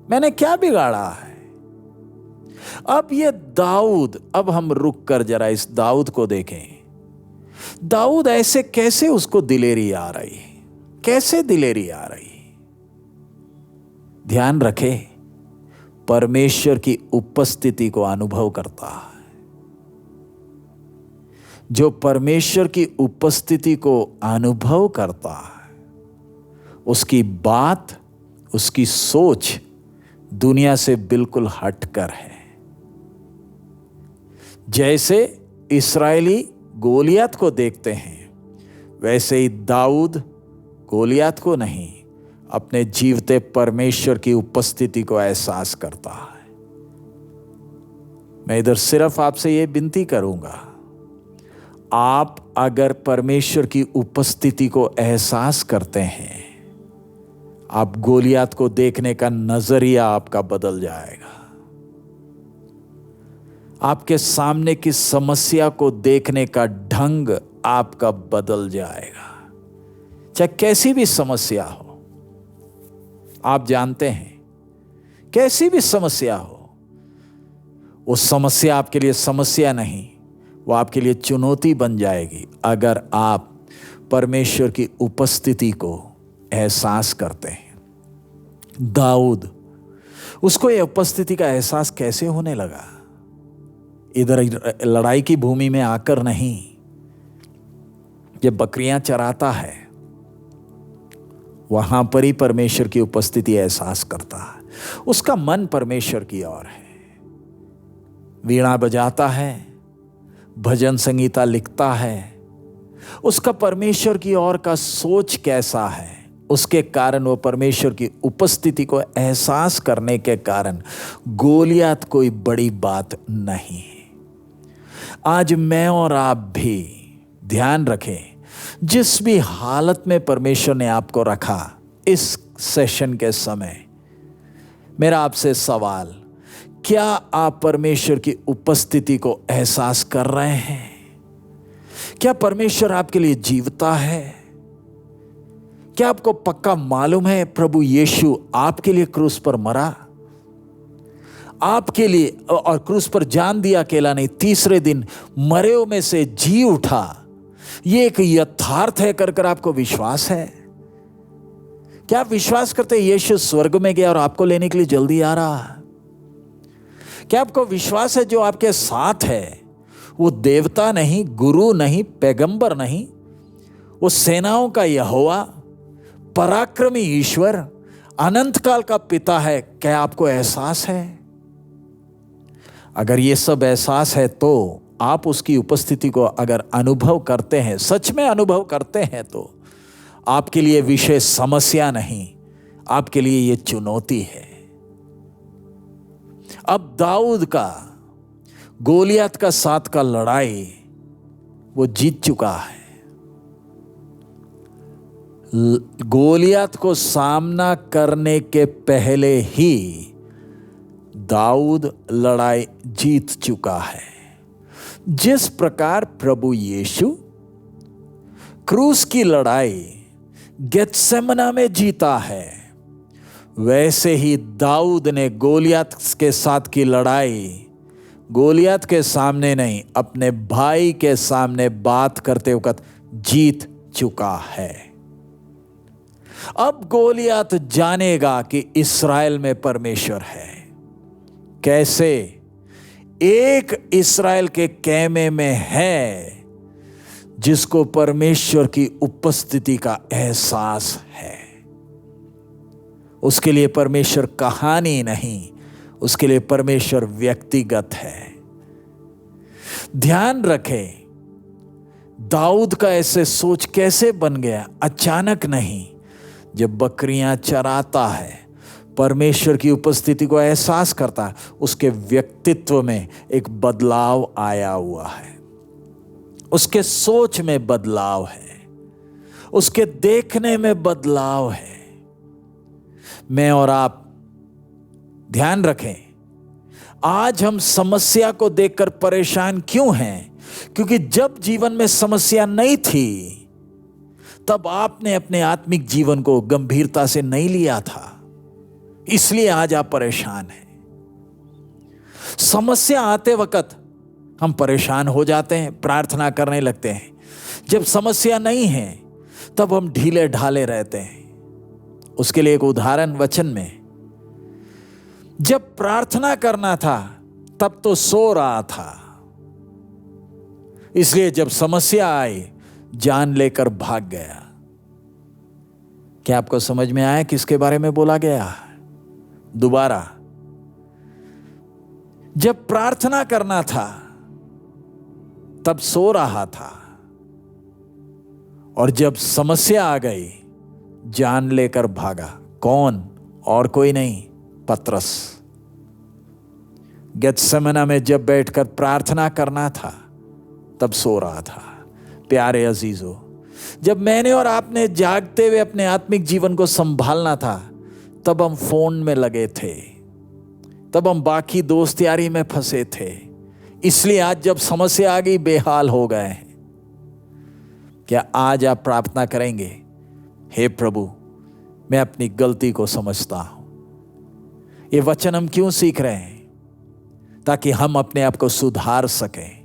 मैंने क्या बिगाड़ा है? अब ये दाऊद, अब हम रुक कर जरा इस दाऊद को देखें। दाऊद ऐसे कैसे उसको दिलेरी आ रही, कैसे दिलेरी आ रही? ध्यान रखे, परमेश्वर की उपस्थिति को अनुभव करता है। जो परमेश्वर की उपस्थिति को अनुभव करता है, उसकी बात, उसकी सोच दुनिया से बिल्कुल हटकर है। जैसे इस्राएली गोलियत को देखते हैं, वैसे ही दाऊद गोलियत को नहीं, अपने जीवते परमेश्वर की उपस्थिति को एहसास करता है। मैं इधर सिर्फ आपसे ये विनती करूंगा, आप अगर परमेश्वर की उपस्थिति को एहसास करते हैं, आप गोलियत को देखने का नजरिया आपका बदल जाएगा। आपके सामने की समस्या को देखने का ढंग आपका बदल जाएगा। चाहे कैसी भी समस्या हो, आप जानते हैं, कैसी भी समस्या हो, वो समस्या आपके लिए समस्या नहीं, वो आपके लिए चुनौती बन जाएगी अगर आप परमेश्वर की उपस्थिति को एहसास करते हैं। दाऊद, उसको ये उपस्थिति का एहसास कैसे होने लगा? इधर लड़ाई की भूमि में आकर नहीं, जब बकरियां चराता है वहां पर ही परमेश्वर की उपस्थिति एहसास करता है। उसका मन परमेश्वर की ओर है, वीणा बजाता है, भजन संगीता लिखता है। उसका परमेश्वर की ओर का सोच कैसा है, उसके कारण वो परमेश्वर की उपस्थिति को एहसास करने के कारण गोलियत कोई बड़ी बात नहीं है। आज मैं और आप भी ध्यान रखें, जिस भी हालत में परमेश्वर ने आपको रखा इस सेशन के समय, मेरा आपसे सवाल, क्या आप परमेश्वर की उपस्थिति को एहसास कर रहे हैं? क्या परमेश्वर आपके लिए जीवता है? क्या आपको पक्का मालूम है प्रभु यीशु आपके लिए क्रूस पर मरा, आपके लिए, और क्रूस पर जान दिया, अकेला नहीं, तीसरे दिन मरे में से जी उठा? ये एक यथार्थ है कर आपको विश्वास है? क्या आप विश्वास करते हैं यीशु स्वर्ग में गया और आपको लेने के लिए जल्दी आ रहा है? क्या आपको विश्वास है जो आपके साथ है वो देवता नहीं, गुरु नहीं, पैगंबर नहीं, वो सेनाओं का यहोवा, पराक्रमी ईश्वर, अनंत काल का पिता है? क्या आपको एहसास है? अगर ये सब एहसास है तो आप उसकी उपस्थिति को अगर अनुभव करते हैं, सच में अनुभव करते हैं, तो आपके लिए विषय समस्या नहीं, आपके लिए ये चुनौती है। अब दाऊद का गोलियत का साथ का लड़ाई वो जीत चुका है। गोलियत को सामना करने के पहले ही दाऊद लड़ाई जीत चुका है। जिस प्रकार प्रभु यीशु क्रूस की लड़ाई गेत्सेमना में जीता है, वैसे ही दाऊद ने गोलियत के साथ की लड़ाई गोलियत के सामने नहीं, अपने भाई के सामने बात करते वक्त जीत चुका है। अब गोलियत जानेगा कि इस्राएल में परमेश्वर है। कैसे? एक इस्राएल के कैमे में है जिसको परमेश्वर की उपस्थिति का एहसास है। उसके लिए परमेश्वर कहानी नहीं, उसके लिए परमेश्वर व्यक्तिगत है। ध्यान रखें, दाऊद का ऐसे सोच कैसे बन गया? अचानक नहीं, जब बकरियां चराता है, परमेश्वर की उपस्थिति को एहसास करता है, उसके व्यक्तित्व में एक बदलाव आया हुआ है, उसके सोच में बदलाव है, उसके देखने में बदलाव है। मैं और आप ध्यान रखें, आज हम समस्या को देखकर परेशान क्यों हैं? क्योंकि जब जीवन में समस्या नहीं थी तब आपने अपने आत्मिक जीवन को गंभीरता से नहीं लिया था, इसलिए आज आप परेशान हैं। समस्या आते वक्त हम परेशान हो जाते हैं, प्रार्थना करने लगते हैं। जब समस्या नहीं है तब हम ढीले ढाले रहते हैं। उसके लिए एक उदाहरण वचन में, जब प्रार्थना करना था तब तो सो रहा था, इसलिए जब समस्या आई जान लेकर भाग गया। क्या आपको समझ में आया किसके बारे में बोला गया? दोबारा, जब प्रार्थना करना था तब सो रहा था, और जब समस्या आ गई जान लेकर भागा। कौन? और कोई नहीं, पतरस। गेत्सेमना में जब बैठकर प्रार्थना करना था तब सो रहा था। प्यारे अजीजों, जब मैंने और आपने जागते हुए अपने आत्मिक जीवन को संभालना था तब हम फोन में लगे थे, तब हम बाकी दोस्त यारी में फंसे थे। इसलिए आज जब समस्या आ गई बेहाल हो गए हैं। क्या आज आप प्रार्थना करेंगे, हे प्रभु मैं अपनी गलती को समझता हूं। ये वचन हम क्यों सीख रहे हैं? ताकि हम अपने आप को सुधार सकें।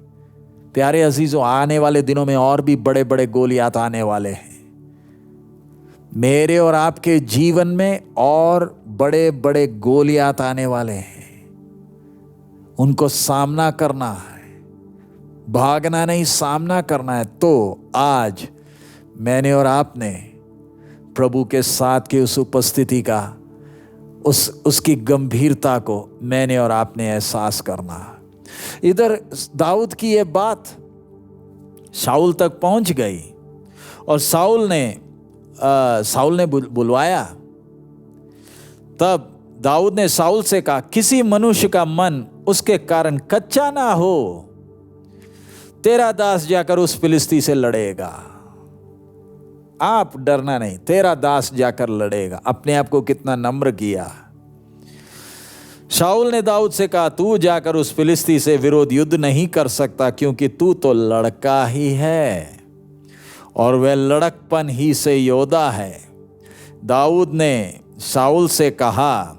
प्यारे अजीजों, आने वाले दिनों में और भी बड़े बड़े गोलियात आने वाले हैं। मेरे और आपके जीवन में और बड़े बड़े गोलियात आने वाले हैं। उनको सामना करना है, भागना नहीं, सामना करना है। तो आज मैंने और आपने प्रभु के साथ की उस उपस्थिति का, उसकी गंभीरता को मैंने और आपने एहसास करना। इधर दाऊद की ये बात शाऊल तक पहुंच गई और शाऊल ने बुलवाया। तब दाऊद ने शाऊल से कहा, किसी मनुष्य का मन उसके कारण कच्चा ना हो, तेरा दास जाकर उस फिलिस्ती से लड़ेगा। आप डरना नहीं, तेरा दास जाकर लड़ेगा। अपने आप को कितना नम्र किया। शाऊल ने दाऊद से कहा, तू जाकर उस फिलिस्ती से विरोध युद्ध नहीं कर सकता, क्योंकि तू तो लड़का ही है और वह लड़कपन ही से योद्धा है। दाऊद ने शाऊल से कहा,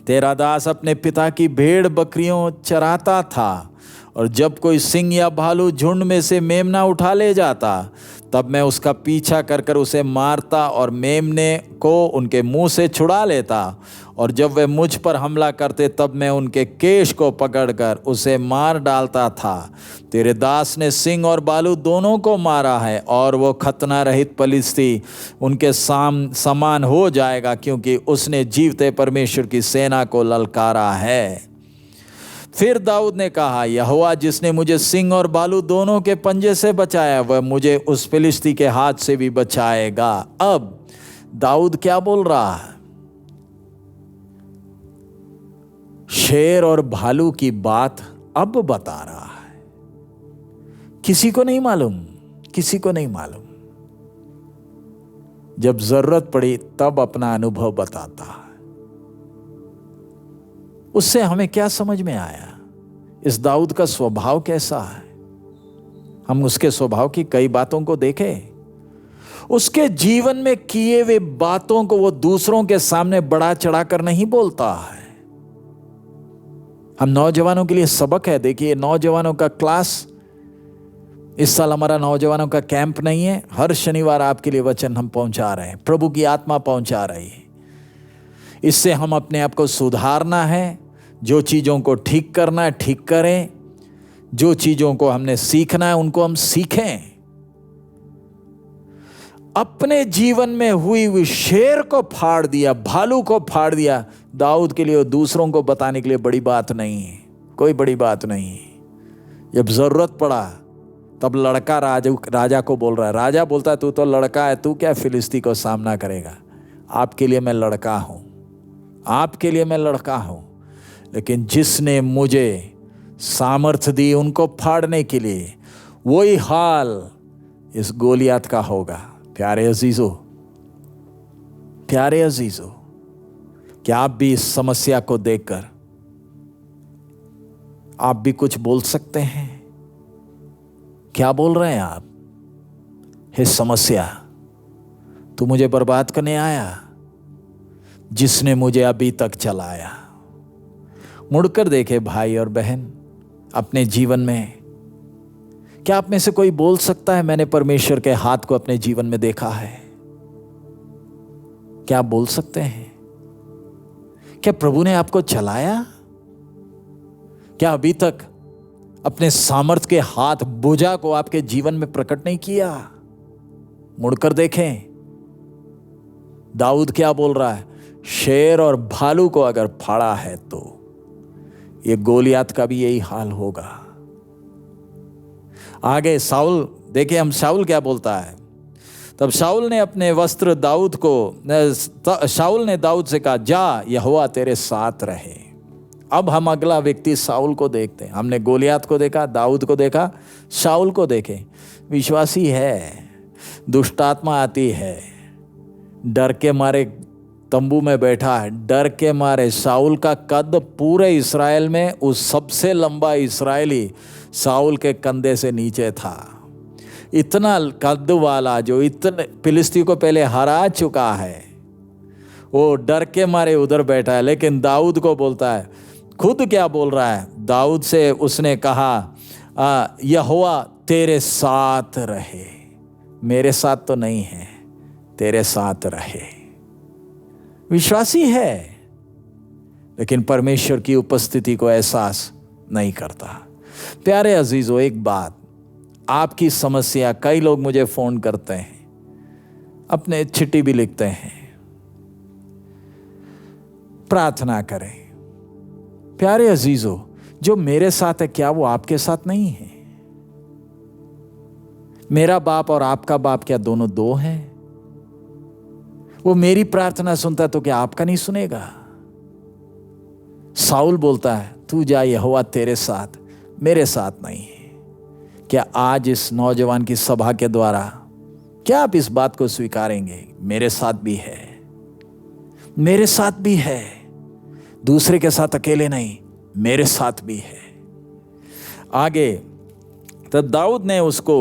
तेरा दास अपने पिता की भेड़ बकरियों चराता था, और जब कोई सिंह या भालू झुंड में से मेमना उठा ले जाता तब मैं उसका पीछा कर कर उसे मारता और मेमने को उनके मुंह से छुड़ा लेता, और जब वे मुझ पर हमला करते तब मैं उनके केश को पकड़कर उसे मार डालता था। तेरे दास ने सिंह और भालू दोनों को मारा है, और वो खतना रहित फिलिस्ती उनके समान हो जाएगा, क्योंकि उसने जीवते परमेश्वर की सेना को ललकारा है। फिर दाऊद ने कहा, यहोवा जिसने मुझे सिंह और भालू दोनों के पंजे से बचाया, वह मुझे उस फिलिस्ती के हाथ से भी बचाएगा। अब दाऊद क्या बोल रहा है? शेर और भालू की बात अब बता रहा है। किसी को नहीं मालूम, किसी को नहीं मालूम। जब जरूरत पड़ी तब अपना अनुभव बताता है। उससे हमें क्या समझ में आया? इस दाऊद का स्वभाव कैसा है? हम उसके स्वभाव की कई बातों को देखें। उसके जीवन में किए हुए बातों को वो दूसरों के सामने बढ़ा चढ़ाकर नहीं बोलता है। हम नौजवानों के लिए सबक है। देखिए, नौजवानों का क्लास, इस साल हमारा नौजवानों का कैंप नहीं है। हर शनिवार आपके लिए वचन हम पहुंचा रहे हैं, प्रभु की आत्मा पहुंचा रही है। इससे हम अपने आप को सुधारना है। जो चीज़ों को ठीक करना है ठीक करें, जो चीज़ों को हमने सीखना है उनको हम सीखें। अपने जीवन में हुई शेर को फाड़ दिया, भालू को फाड़ दिया, दाऊद के लिए और दूसरों को बताने के लिए बड़ी बात नहीं है, कोई बड़ी बात नहीं है। जब जरूरत पड़ा तब लड़का राजा को बोल रहा है। राजा बोलता है, तू तो लड़का है, तू क्या फिलिस्ती को सामना करेगा? आपके लिए मैं लड़का हूं, आपके लिए मैं लड़का हूं, लेकिन जिसने मुझे सामर्थ्य दी उनको फाड़ने के लिए, वही हाल इस गोलियात का होगा। प्यारे अजीजों, प्यारे अजीजों, क्या आप भी इस समस्या को देखकर आप भी कुछ बोल सकते हैं? क्या बोल रहे हैं आप? हे समस्या, तू मुझे बर्बाद करने आया, जिसने मुझे अभी तक चलाया। मुड़कर देखे भाई और बहन अपने जीवन में। क्या आप में से कोई बोल सकता है, मैंने परमेश्वर के हाथ को अपने जीवन में देखा है? क्या आप बोल सकते हैं? क्या प्रभु ने आपको चलाया? क्या अभी तक अपने सामर्थ के हाथ, भुजा को आपके जीवन में प्रकट नहीं किया? मुड़कर देखें, दाऊद क्या बोल रहा है? शेर और भालू को अगर फाड़ा है तो ये गोलियात का भी यही हाल होगा। आगे शाऊल, देखिए हम शाऊल क्या बोलता है। तब शाऊल ने अपने वस्त्र शाऊल ने दाऊद से कहा, जा यहोवा तेरे साथ रहे। अब हम अगला व्यक्ति शाऊल को देखते हैं। हमने गोलियात को देखा, दाऊद को देखा, शाऊल को देखे। विश्वासी है, दुष्ट आत्मा आती है, डर के मारे तंबू में बैठा है, डर के मारे। शाऊल का कद पूरे इस्राएल में उस सबसे लंबा इस्राएली शाऊल के कंधे से नीचे था। इतना कद वाला जो इतने फिलिस्ती को पहले हरा चुका है, वो डर के मारे उधर बैठा है। लेकिन दाऊद को बोलता है, खुद क्या बोल रहा है दाऊद से, उसने कहा यहोवा तेरे साथ रहे। मेरे साथ तो नहीं है, तेरे साथ रहे। विश्वासी है, लेकिन परमेश्वर की उपस्थिति को एहसास नहीं करता। प्यारे अजीजों, एक बात, आपकी समस्या, कई लोग मुझे फोन करते हैं, अपने चिट्ठी भी लिखते हैं, प्रार्थना करें। प्यारे अजीजों, जो मेरे साथ है क्या वो आपके साथ नहीं है? मेरा बाप और आपका बाप क्या दोनों दो हैं? वो मेरी प्रार्थना सुनता है तो क्या आपका नहीं सुनेगा? शाऊल बोलता है, तू जा यहोवा तेरे साथ, मेरे साथ नहीं है। क्या आज इस नौजवान की सभा के द्वारा क्या आप इस बात को स्वीकारेंगे? मेरे साथ भी है, मेरे साथ भी है, दूसरे के साथ अकेले नहीं, मेरे साथ भी है। आगे तब दाऊद ने उसको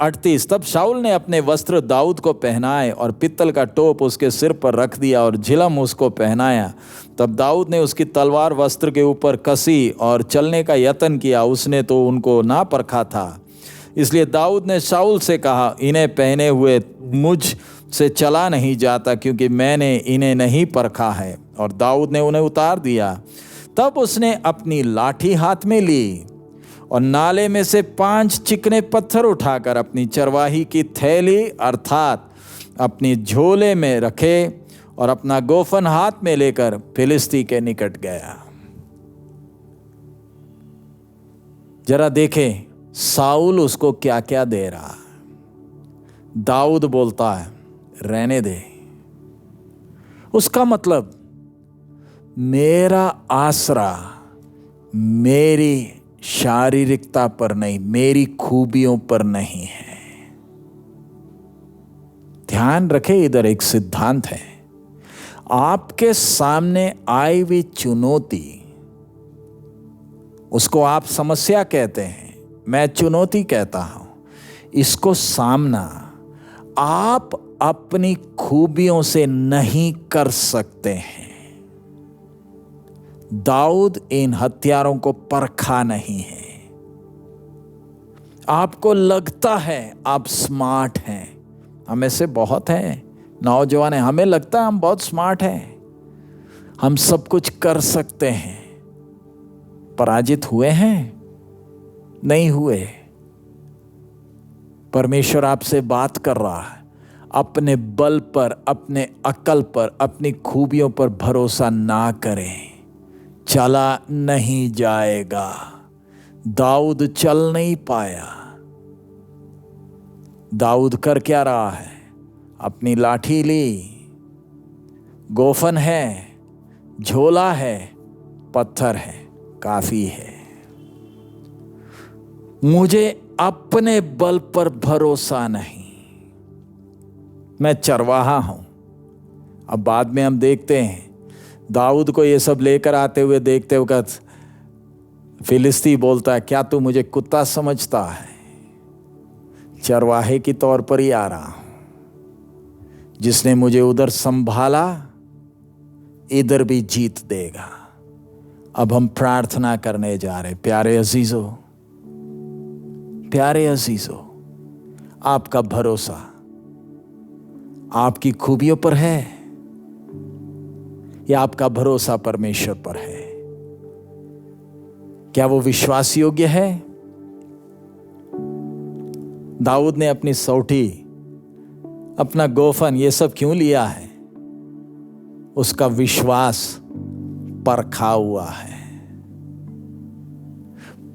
38, तब शाऊल ने अपने वस्त्र दाऊद को पहनाए और पित्तल का टोप उसके सिर पर रख दिया और झिलम उसको पहनाया। तब दाऊद ने उसकी तलवार वस्त्र के ऊपर कसी और चलने का यत्न किया। उसने तो उनको ना परखा था, इसलिए दाऊद ने शाऊल से कहा, इन्हें पहने हुए मुझ से चला नहीं जाता, क्योंकि मैंने इन्हें नहीं परखा है। और दाऊद ने उन्हें उतार दिया। तब उसने अपनी लाठी हाथ में ली और नाले में से 5 चिकने पत्थर उठाकर अपनी चरवाही की थैली अर्थात अपनी झोले में रखे और अपना गोफन हाथ में लेकर फिलिस्ती के निकट गया। जरा देखें शाऊल उसको क्या क्या दे रहा। दाऊद बोलता है, रहने दे। उसका मतलब मेरा आसरा मेरी शारीरिकता पर नहीं, मेरी खूबियों पर नहीं है। ध्यान रखें, इधर एक सिद्धांत है। आपके सामने आई हुई चुनौती, उसको आप समस्या कहते हैं, मैं चुनौती कहता हूं। इसको सामना आप अपनी खूबियों से नहीं कर सकते हैं। दाऊद इन हथियारों को परखा नहीं है। आपको लगता है आप स्मार्ट हैं, हमें से बहुत हैं, नौजवान हैं, हमें लगता है हम बहुत स्मार्ट हैं, हम सब कुछ कर सकते हैं। पराजित हुए हैं? नहीं हुए। परमेश्वर आपसे बात कर रहा है। अपने बल पर, अपने अकल पर, अपनी खूबियों पर भरोसा ना करें, चला नहीं जाएगा। दाऊद चल नहीं पाया। दाऊद कर क्या रहा है? अपनी लाठी ली, गोफन है, झोला है, पत्थर है, काफी है। मुझे अपने बल पर भरोसा नहीं, मैं चरवाहा हूं। अब बाद में हम देखते हैं दाऊद को ये सब लेकर आते हुए देखते वक्त फिलिस्ती बोलता है, क्या तू मुझे कुत्ता समझता है? चरवाहे की तौर पर ही आ रहा हूं। जिसने मुझे उधर संभाला इधर भी जीत देगा। अब हम प्रार्थना करने जा रहे। प्यारे अजीजों, प्यारे अजीजों, आपका भरोसा आपकी खूबियों पर है या आपका भरोसा परमेश्वर पर है? क्या वो विश्वास योग्य है? दाऊद ने अपनी सौठी, अपना गोफन, ये सब क्यों लिया है? उसका विश्वास परखा हुआ है।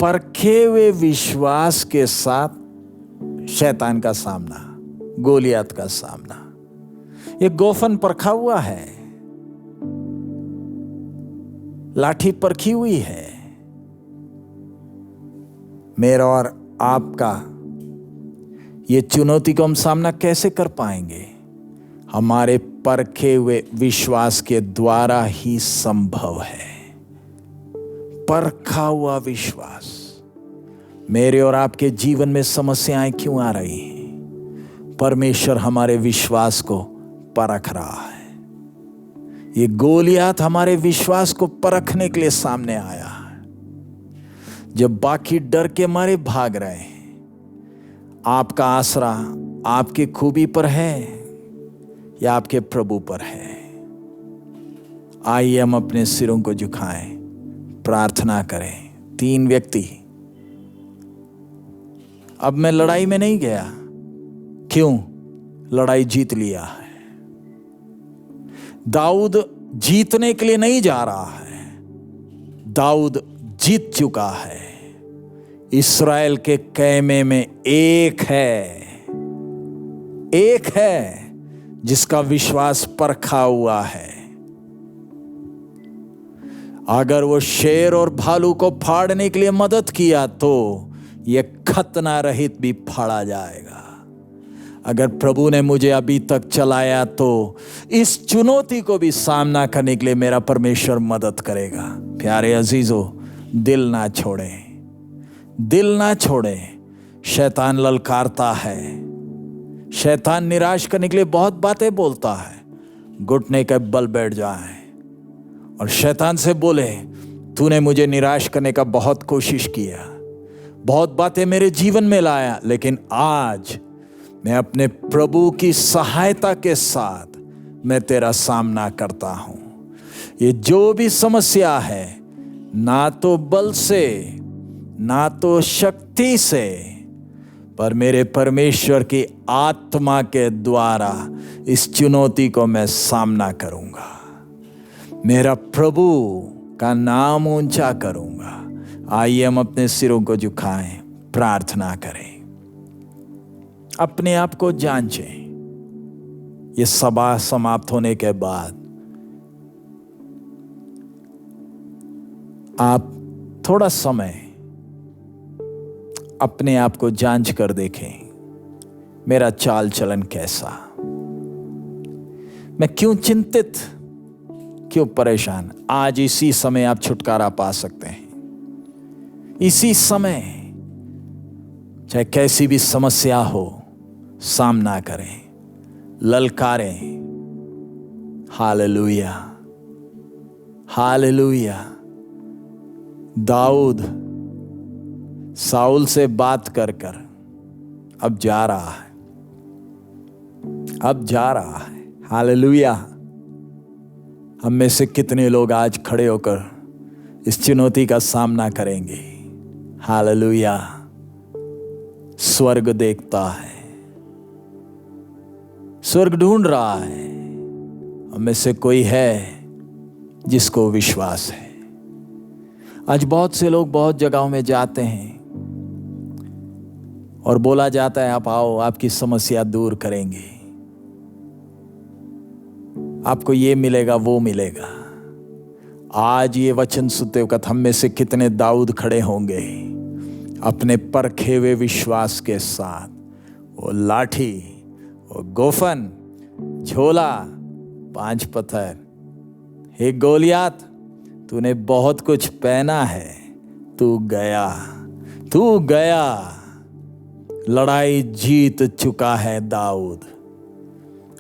परखे हुए विश्वास के साथ शैतान का सामना, गोलियत का सामना। ये गोफन परखा हुआ है, लाठी परखी हुई है। मेरा और आपका ये चुनौती को हम सामना कैसे कर पाएंगे? हमारे परखे हुए विश्वास के द्वारा ही संभव है। परखा हुआ विश्वास। मेरे और आपके जीवन में समस्याएं क्यों आ रही हैं? परमेश्वर हमारे विश्वास को परख रहा है। ये गोलियत हमारे विश्वास को परखने के लिए सामने आया है। जब बाकी डर के मारे भाग रहे हैं, आपका आसरा आपकी खूबी पर है या आपके प्रभु पर है? आइए हम अपने सिरों को झुकाएं, प्रार्थना करें। 3 व्यक्ति। अब मैं लड़ाई में नहीं गया। क्यों? लड़ाई जीत लिया है। दाऊद जीतने के लिए नहीं जा रहा है, दाऊद जीत चुका है। इस्राएल के कैमे में एक है जिसका विश्वास परखा हुआ है। अगर वो शेर और भालू को फाड़ने के लिए मदद किया तो ये खतना रहित भी फाड़ा जाएगा। अगर प्रभु ने मुझे अभी तक चलाया तो इस चुनौती को भी सामना करने के लिए मेरा परमेश्वर मदद करेगा। प्यारे अजीजों, दिल ना छोड़ें, दिल ना छोड़ें। शैतान ललकारता है, शैतान निराश करने के लिए बहुत बातें बोलता है। घुटने के बल बैठ जाएं और शैतान से बोले, तूने मुझे निराश करने का बहुत कोशिश किया, बहुत बातें मेरे जीवन में लाया, लेकिन आज मैं अपने प्रभु की सहायता के साथ मैं तेरा सामना करता हूं। ये जो भी समस्या है, ना तो बल से ना तो शक्ति से, पर मेरे परमेश्वर की आत्मा के द्वारा इस चुनौती को मैं सामना करूंगा। मेरा प्रभु का नाम ऊंचा करूंगा। आइए हम अपने सिरों को झुकाएं, प्रार्थना करें। अपने आप को जांचें। ये सभा समाप्त होने के बाद आप थोड़ा समय अपने आप को जांच कर देखें, मेरा चाल चलन कैसा? मैं क्यों चिंतित, क्यों परेशान? आज इसी समय आप छुटकारा पा सकते हैं। इसी समय चाहे कैसी भी समस्या हो, सामना करें, ललकारें। हालेलुया, हालेलुया। दाऊद साउल से बात कर अब जा रहा है, अब जा रहा है। हालेलुया। हम में से कितने लोग आज खड़े होकर इस चुनौती का सामना करेंगे? हालेलुया। स्वर्ग देखता है, स्वर्ग ढूंढ रहा है। हम में से कोई है जिसको विश्वास है? आज बहुत से लोग बहुत जगहों में जाते हैं और बोला जाता है, आप आओ, आपकी समस्या दूर करेंगे, आपको ये मिलेगा, वो मिलेगा। आज ये वचन सुनते वक्त हम में से कितने दाऊद खड़े होंगे अपने परखे हुए विश्वास के साथ? वो लाठी, वो गोफन, झोला, 5 पत्थर। हे गोलियत, तूने बहुत कुछ पहना है, तू गया, तू गया। लड़ाई जीत चुका है दाऊद।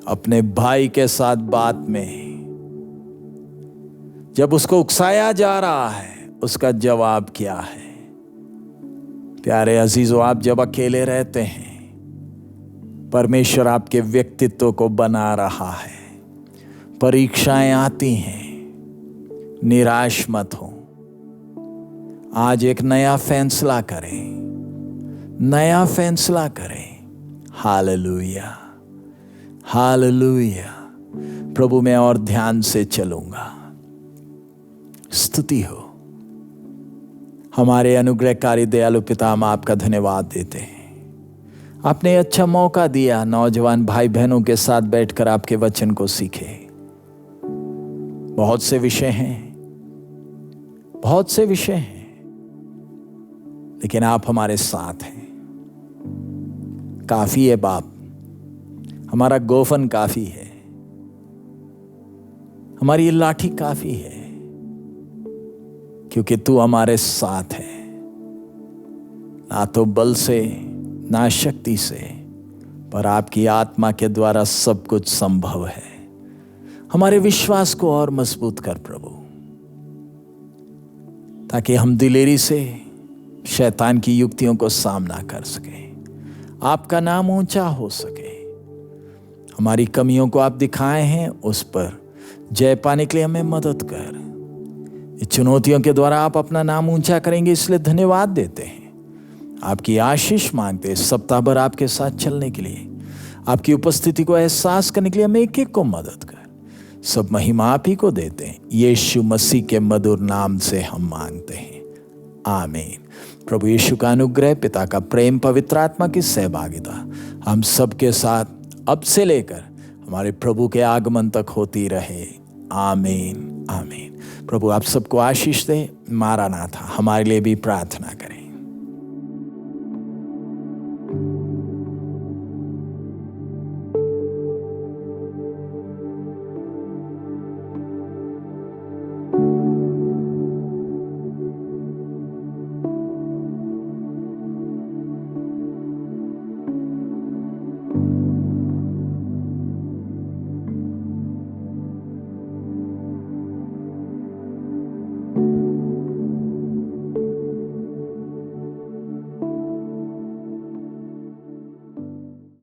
अपने भाई के साथ बात में जब उसको उकसाया जा रहा है, उसका जवाब क्या है? प्यारे अजीजों, आप जब अकेले रहते हैं, परमेश्वर आपके व्यक्तित्व को बना रहा है। परीक्षाएं आती हैं, निराश मत हो। आज एक नया फैसला करें, नया फैसला करें। Hallelujah, hallelujah. प्रभु, मैं और ध्यान से चलूंगा। स्तुति हो। हमारे अनुग्रहकारी दयालु पिता, हम आपका धन्यवाद देते हैं। आपने अच्छा मौका दिया नौजवान भाई बहनों के साथ बैठकर आपके वचन को सीखे। बहुत से विषय हैं, बहुत से विषय हैं, लेकिन आप हमारे साथ हैं। काफी है बाप, हमारा गोफन काफी है, हमारी ये लाठी काफी है, क्योंकि तू हमारे साथ है। ना तो बल से ना शक्ति से, पर आपकी आत्मा के द्वारा सब कुछ संभव है। हमारे विश्वास को और मजबूत कर प्रभु, ताकि हम दिलेरी से शैतान की युक्तियों को सामना कर सके, आपका नाम ऊंचा हो सके। हमारी कमियों को आप दिखाए हैं, उस पर जय पाने के लिए हमें मदद कर। इस चुनौतियों के द्वारा आप अपना नाम ऊंचा करेंगे, इसलिए धन्यवाद देते हैं। आपकी आशीष मांगते हैं सप्ताह भर आपके साथ चलने के लिए, आपकी उपस्थिति को एहसास करने के लिए हमें एक एक को मदद कर। सब महिमा आप ही को देते हैं, यीशु मसीह के मधुर नाम से हम मांगते हैं, आमीन। प्रभु यीशु का अनुग्रह, पिता का प्रेम, पवित्र आत्मा की सहभागिता हम सबके साथ अब से लेकर हमारे प्रभु के आगमन तक होती रहे, आमीन आमीन। प्रभु आप सबको आशीष दे। मारानाथा हमारे लिए भी प्रार्थना करें।